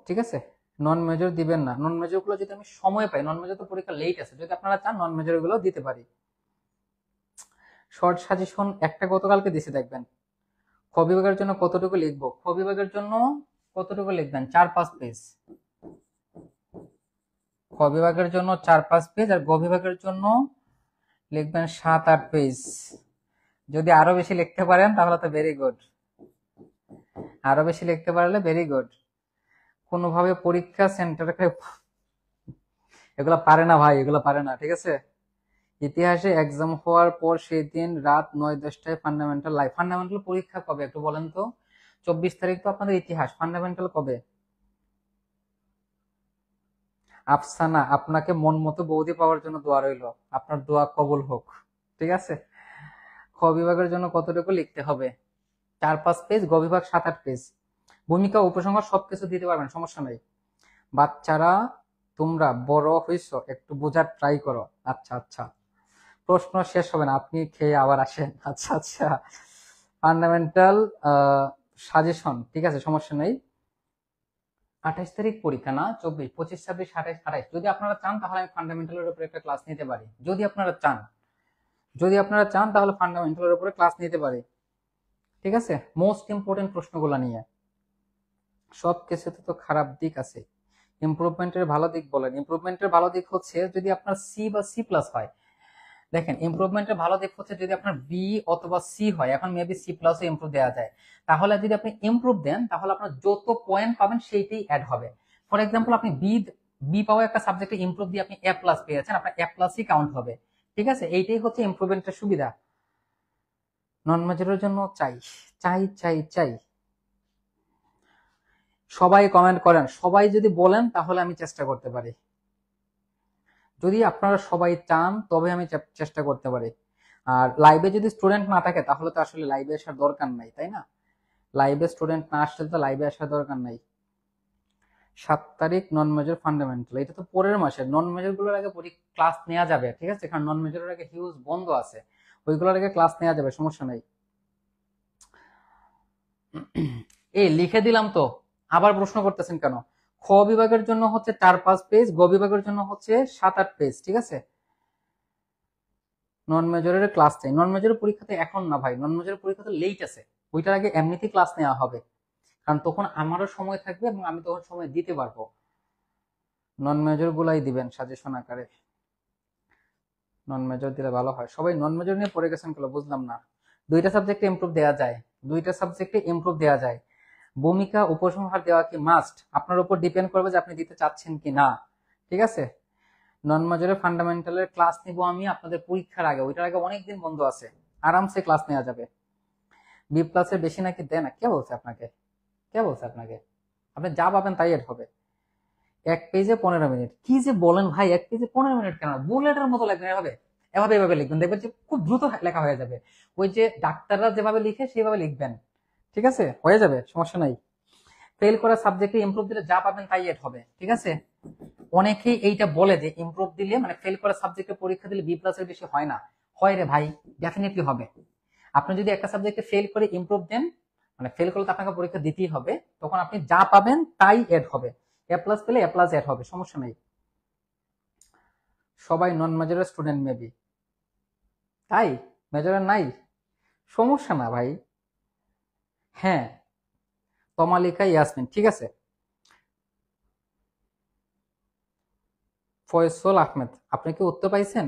ঠিক আছে? নন মেজর দিবেন না, নন মেজর গুলো যদি আমি সময় পাই, নন মেজর তো পরীক্ষা লেট আছে, যদি আপনারা চান নন মেজর গুলো দিতে পারি। শর্ট সাজেশন একটা গতকালকে দিছি, দেখবেন। খ বিভাগের জন্য কতটুকু লিখবো? খ বিভাগের জন্য কতটুকু লিখবেন? 4-5 পেজ। খ বিভাগের জন্য 4-5 পেজ, আর গ বিভাগের জন্য লিখবেন 7-8 পেজ। যদি আরো বেশি লিখতে পারেন তাহলে তো ভেরি গুড, আরো বেশি লিখতে পারলে ভেরি গুড। কোনোভাবে পরীক্ষা সেন্টারে, এগুলা পারে না ভাই, এগুলো পারে না, ঠিক আছে? ইতিহাসে এক্সাম হওয়ার পর সেই দিন রাত 9-10টায় ফান্ডামেন্টাল লাইভ। ফান্ডামেন্টাল পরীক্ষা কবে একটু বলেন তো? 24 তারিখ তো আপনাদের ইতিহাস, ফান্ডামেন্টাল কবে? আফসানা, আপনাকে মন মতো বৌদি পাওয়ার জন্য দোয়া রইলো, আপনার দোয়া কবুল হোক, ঠিক আছে? খ বিভাগের জন্য কতটুকু লিখতে হবে? 4-5 পেজ, গ বিভাগ 7-8 পেজ। ভূমিকা উপসংহার সবকিছু দিতে পারবেন, সমস্যা নাই। বাচ্চারা তোমরা বড় হইছো, একটু বোঝার ট্রাই করো। আচ্ছা আচ্ছা, প্রশ্ন শেষ হবে না, আপনি খেয়ে আবার আসেন। আচ্ছা আচ্ছা, ফান্ডামেন্টাল সাজেশন, ঠিক আছে, সমস্যা নেই। 28 তারিখ পরীক্ষা না? 24, 25, 26, 27, 28, যদি আপনারা চান তাহলে আমি ফান্ডামেন্টালের উপরে একটা ক্লাস নিতে পারি। যদি আপনারা চান, যদি আপনারা চান তাহলে ফান্ডামেন্টালের উপরে ক্লাস নিতে পারি, ঠিক আছে? মোস্ট ইম্পর্টেন্ট প্রশ্নগুলো নিয়ে। সব কিছুতে তো খারাপ দিক আছে, ইমপ্রুভমেন্টের ভালো দিক বলেন। ইমপ্রুভমেন্টের ভালো দিক হচ্ছে যদি আপনার সি বা সি প্লাস হয়। দেখেন, ইমপ্রুভমেন্টের ভালো দিক হচ্ছে যদি আপনার বি অথবা সি হয়, এখন মেবি সি প্লাসও ইমপ্রুভ দেওয়া যায়, তাহলে যদি আপনি ইমপ্রুভ দেন তাহলে আপনার যত পয়েন্ট পাবেন সেইটাই অ্যাড হবে। ফর এক্সাম্পল, আপনি বি বি পাওয়া একটা সাবজেক্টে ইমপ্রুভ দিয়ে আপনি এ প্লাস পেয়েছেন, আপনার এ প্লাসই কাউন্ট হবে, ঠিক আছে? এইটাই হচ্ছে ইমপ্রুভমেন্টের সুবিধা। নন মেজরের জন্য চাই চাই চাই চাই, সবাই কমেন্ট করেন, সবাই যদি বলেন তাহলে আমি চেষ্টা করতে পারি। যদি আপনারা সবাই চান তবে আমি চেষ্টা করতে পারি। আর লাইভে যদি স্টুডেন্ট না থাকে তাহলে তো আসলে লাইভে আসার দরকার নাই, তাই না? লাইভে স্টুডেন্ট না আসলে তো লাইভে আসার দরকার নাই। 7 তারিখ নন মেজর ফান্ডামেন্টাল, এটা তো পরের মাসে। নন মেজর গুলোর আগে ক্লাস নেওয়া যাবে, ঠিক আছে, কারণ নন মেজরের আগে হিউজ বন্ধ আছে, ওইগুলোর আগে ক্লাস নেওয়া যাবে, সমস্যা নাই। এই লিখে দিলাম তো, আবার প্রশ্ন করতেছেন কেন? খ বিভাগের জন্য হচ্ছে 4-5 পেজ, গ বিভাগের জন্য হচ্ছে 7-8 পেজ, ঠিক আছে? নন মেজরের ক্লাস চাই। নন মেজরের পরীক্ষাতে এখন না ভাই, নন মেজরের পরীক্ষাতে লেট আছে, ওইটার আগে এমনিতেই ক্লাস নেওয়া হবে, কারণ তখন আমারও সময় থাকবে এবং আমি তখন সময় দিতে পারবো। নন মেজর গুলাই দিবেন সাজেশন আকারে, নন মেজর দিলে ভালো হয়। সবাই নন মেজর নিয়ে পড়ে গেছেন কেন বুঝলাম না। দুইটা সাবজেক্টে ইমপ্রুভ দেওয়া যায়, দুইটা সাবজেক্টে ইমপ্রুভ দেওয়া যায়। ভূমিকা উপসংহার দেওয়া কি মাস্ট? আপনার উপর ডিপেন্ড করবে যে আপনি দিতে চাচ্ছেন কি না, ঠিক আছে? নন মেজরের ফান্ডামেন্টালের ক্লাস নিব আমি আপনাদের পরীক্ষার আগে, ওইটার আগে অনেকদিন বন্ধ আছে, আরামসে ক্লাস নেওয়া যাবে। বি প্লাসের বেশি নাকি দেয় না? কে বলছে আপনাকে? কে বলছে আপনাকে? আপনি যা পাবেন তাই এড হবে। 1 পেজে 15 মিনিট, কি যে বলেন ভাই? 1 পেজে 15 মিনিট কেন? বুলেটের মতো লিখবেন, এভাবে এভাবে এভাবে লিখবেন, দেখবেন যে খুব দ্রুত লেখা হয়ে যাবে। ওই যে ডাক্তাররা যেভাবে লিখে সেইভাবে লিখবেন, ঠিক আছে, হয়ে যাবে, সমস্যা নাই। ফেল করা সাবজেক্টে ইমপ্রুভ দিলে যা পাবেন তাই এড হবে, ঠিক আছে? অনেকেই এইটা বলে যে ইমপ্রুভ দিলে, মানে ফেল করা সাবজেক্টে পরীক্ষা দিলে বি প্লাস এর বেশি হয় না। হয় রে ভাই, ডেফিনেটলি হবে। আপনি যদি একটা সাবজেক্টে ফেল করে ইমপ্রুভ দেন, মানে ফেল করলে তো আপনাকে পরীক্ষা দিতেই হবে, তখন আপনি যা পাবেন তাই এড হবে। এ প্লাস পেলে এ প্লাস এড হবে, সমস্যা নেই। সবাই নন মেজরের স্টুডেন্ট মেবি, তাই মেজরের নাই, সমস্যা না ভাই। হ্যাঁ, তমালিকা ইয়াসমিন, ঠিক আছে। ফয়সল আহমেদ, আপনি কি উত্তর পাইছেন?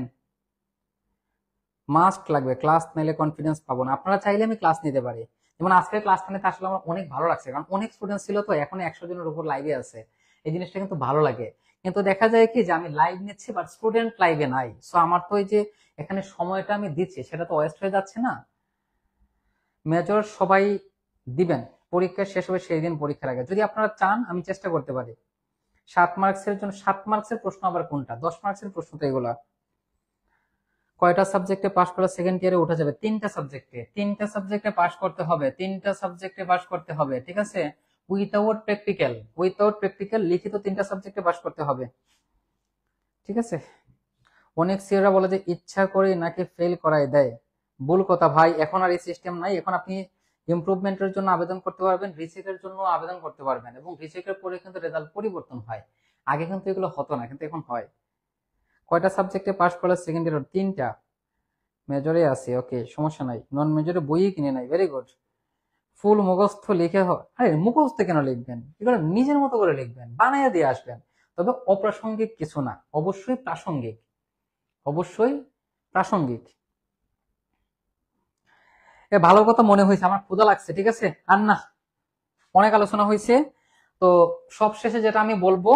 মাস্ট লাগবে, ক্লাস নিলে কনফিডেন্স পাবো না। আপনারা চাইলে আমি ক্লাস নিতে পারি, যেমন আজকের ক্লাসটা নিতে আসলে আমার অনেক ভালো লাগছে, কারণ অনেক স্টুডেন্ট ছিল তো, এখন 100 জনের উপর লাইভে আছে। এই জিনিসটা কিন্তু ভালো লাগে। কিন্তু দেখা যায় কি যে আমি লাইভ নিচ্ছি বাট স্টুডেন্ট লাইভে নাই, সো আমার তো ওই যে এখানে সময়টা আমি দিচ্ছি সেটা তো ওয়েস্ট হয়ে যাচ্ছে না। মেজর সবাই দিবেন, পরীক্ষা শেষ হবে সেই দিন পরীক্ষার আগে। যদি আপনারা চান আমি চেষ্টা করতে পারি। 7 মার্কসের জন্য 7 মার্কসের প্রশ্ন আবার কোনটা? 10 মার্কসের প্রশ্ন তো এগুলা। কয়টা সাবজেক্টে পাশ করলে সেকেন্ড ইয়ারে উঠা যাবে? 3টা সাবজেক্টে, 3টা সাবজেক্টে পাশ করতে হবে, 3টা সাবজেক্টে পাশ করতে হবে, ঠিক আছে। উইথাউট প্র্যাকটিক্যাল লিখিত 3টা সাবজেক্টে পাশ করতে হবে, ঠিক আছে। অনেক সিনিয়ররা বলে যে ইচ্ছা করে নাকি ফেল করাই দেয়। ভুল কথা ভাই, এখন আর এই সিস্টেম নাই। এখন আপনি ইমপ্রুভমেন্টের জন্য আবেদন করতে পারবেন, রিচেকের জন্য আবেদন করতে পারবেন, এবং রিচেকের পরে কিন্তু রেজাল্ট পরিবর্তন হয়। আগে কিন্তু এগুলো হতো না, কিন্তু এখন হয়। কয়টা সাবজেক্টে পাশ করলে সেকেন্ড ইয়ার? 3টা। মেজরে আছে, ওকে, সমস্যা নাই। নন মেজরে বইই কিনে নাই, ভেরি গুড। ফুল মুখস্থ লিখে আরে মুখস্থ কেন লিখবেন? এগুলো নিজের মতো করে লিখবেন, বানাইয়া দিয়ে আসবেন। তবে অপ্রাসঙ্গিক কিছু না, অবশ্যই প্রাসঙ্গিক, অবশ্যই প্রাসঙ্গিক। ভালো কথা মনে হয়েছে, আমার ক্ষুধা লাগছে, ঠিক আছে। আর না, অনেক আলোচনা হয়েছে। তো সবশেষে যেটা আমি বলবো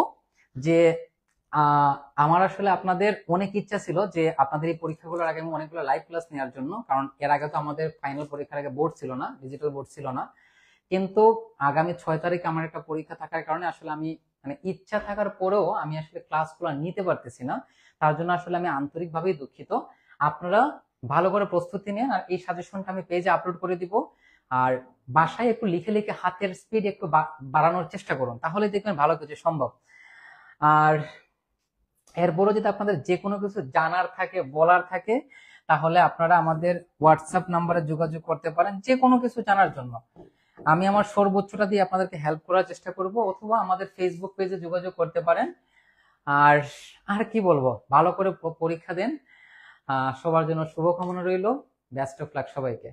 যে আহ, আমার আসলে আপনাদের অনেক ইচ্ছা ছিল যে আপনাদের এই পরীক্ষাগুলোর আগে আমি অনেকগুলো লাইভ ক্লাস নেওয়ার জন্য, কারণ এর আগে তো আমাদের ফাইনাল পরীক্ষার আগে বোর্ড ছিল না, ডিজিটাল বোর্ড ছিল না। কিন্তু আগামী 6 তারিখে আমার একটা পরীক্ষা থাকার কারণে আসলে আমি, মানে ইচ্ছা থাকার পরেও আমি আসলে ক্লাসগুলো নিতে পারতেছি না। তার জন্য আসলে আমি আন্তরিকভাবেই দুঃখিত। আপনারা ভালো করে প্রস্তুতি নেন, আর এই সাজেশনটা আমি পেজে আপলোড করে দিব। আর বাসায় একটু লিখে লিখে হাতের স্পিড একটু বাড়ানোর চেষ্টা করুন, তাহলে দেখবেন ভালো কিছু সম্ভব। আর এরপরও যদি আপনাদের যে কোনো কিছু জানার থাকে, বলার থাকে, তাহলে আপনারা আমাদের হোয়াটসঅ্যাপ নাম্বারে যোগাযোগ করতে পারেন যে কোনো কিছু জানার জন্য। আমি আমার সর্বোচ্চটা দিয়ে আপনাদেরকে হেল্প করার চেষ্টা করব, অথবা আমাদের ফেসবুক পেজে যোগাযোগ করতে পারেন। আর আর কি বলবো, ভালো করে পরীক্ষা দেন। সবার জন্য শুভকামনা রইল। বেস্ট অফ লাক সবাইকে।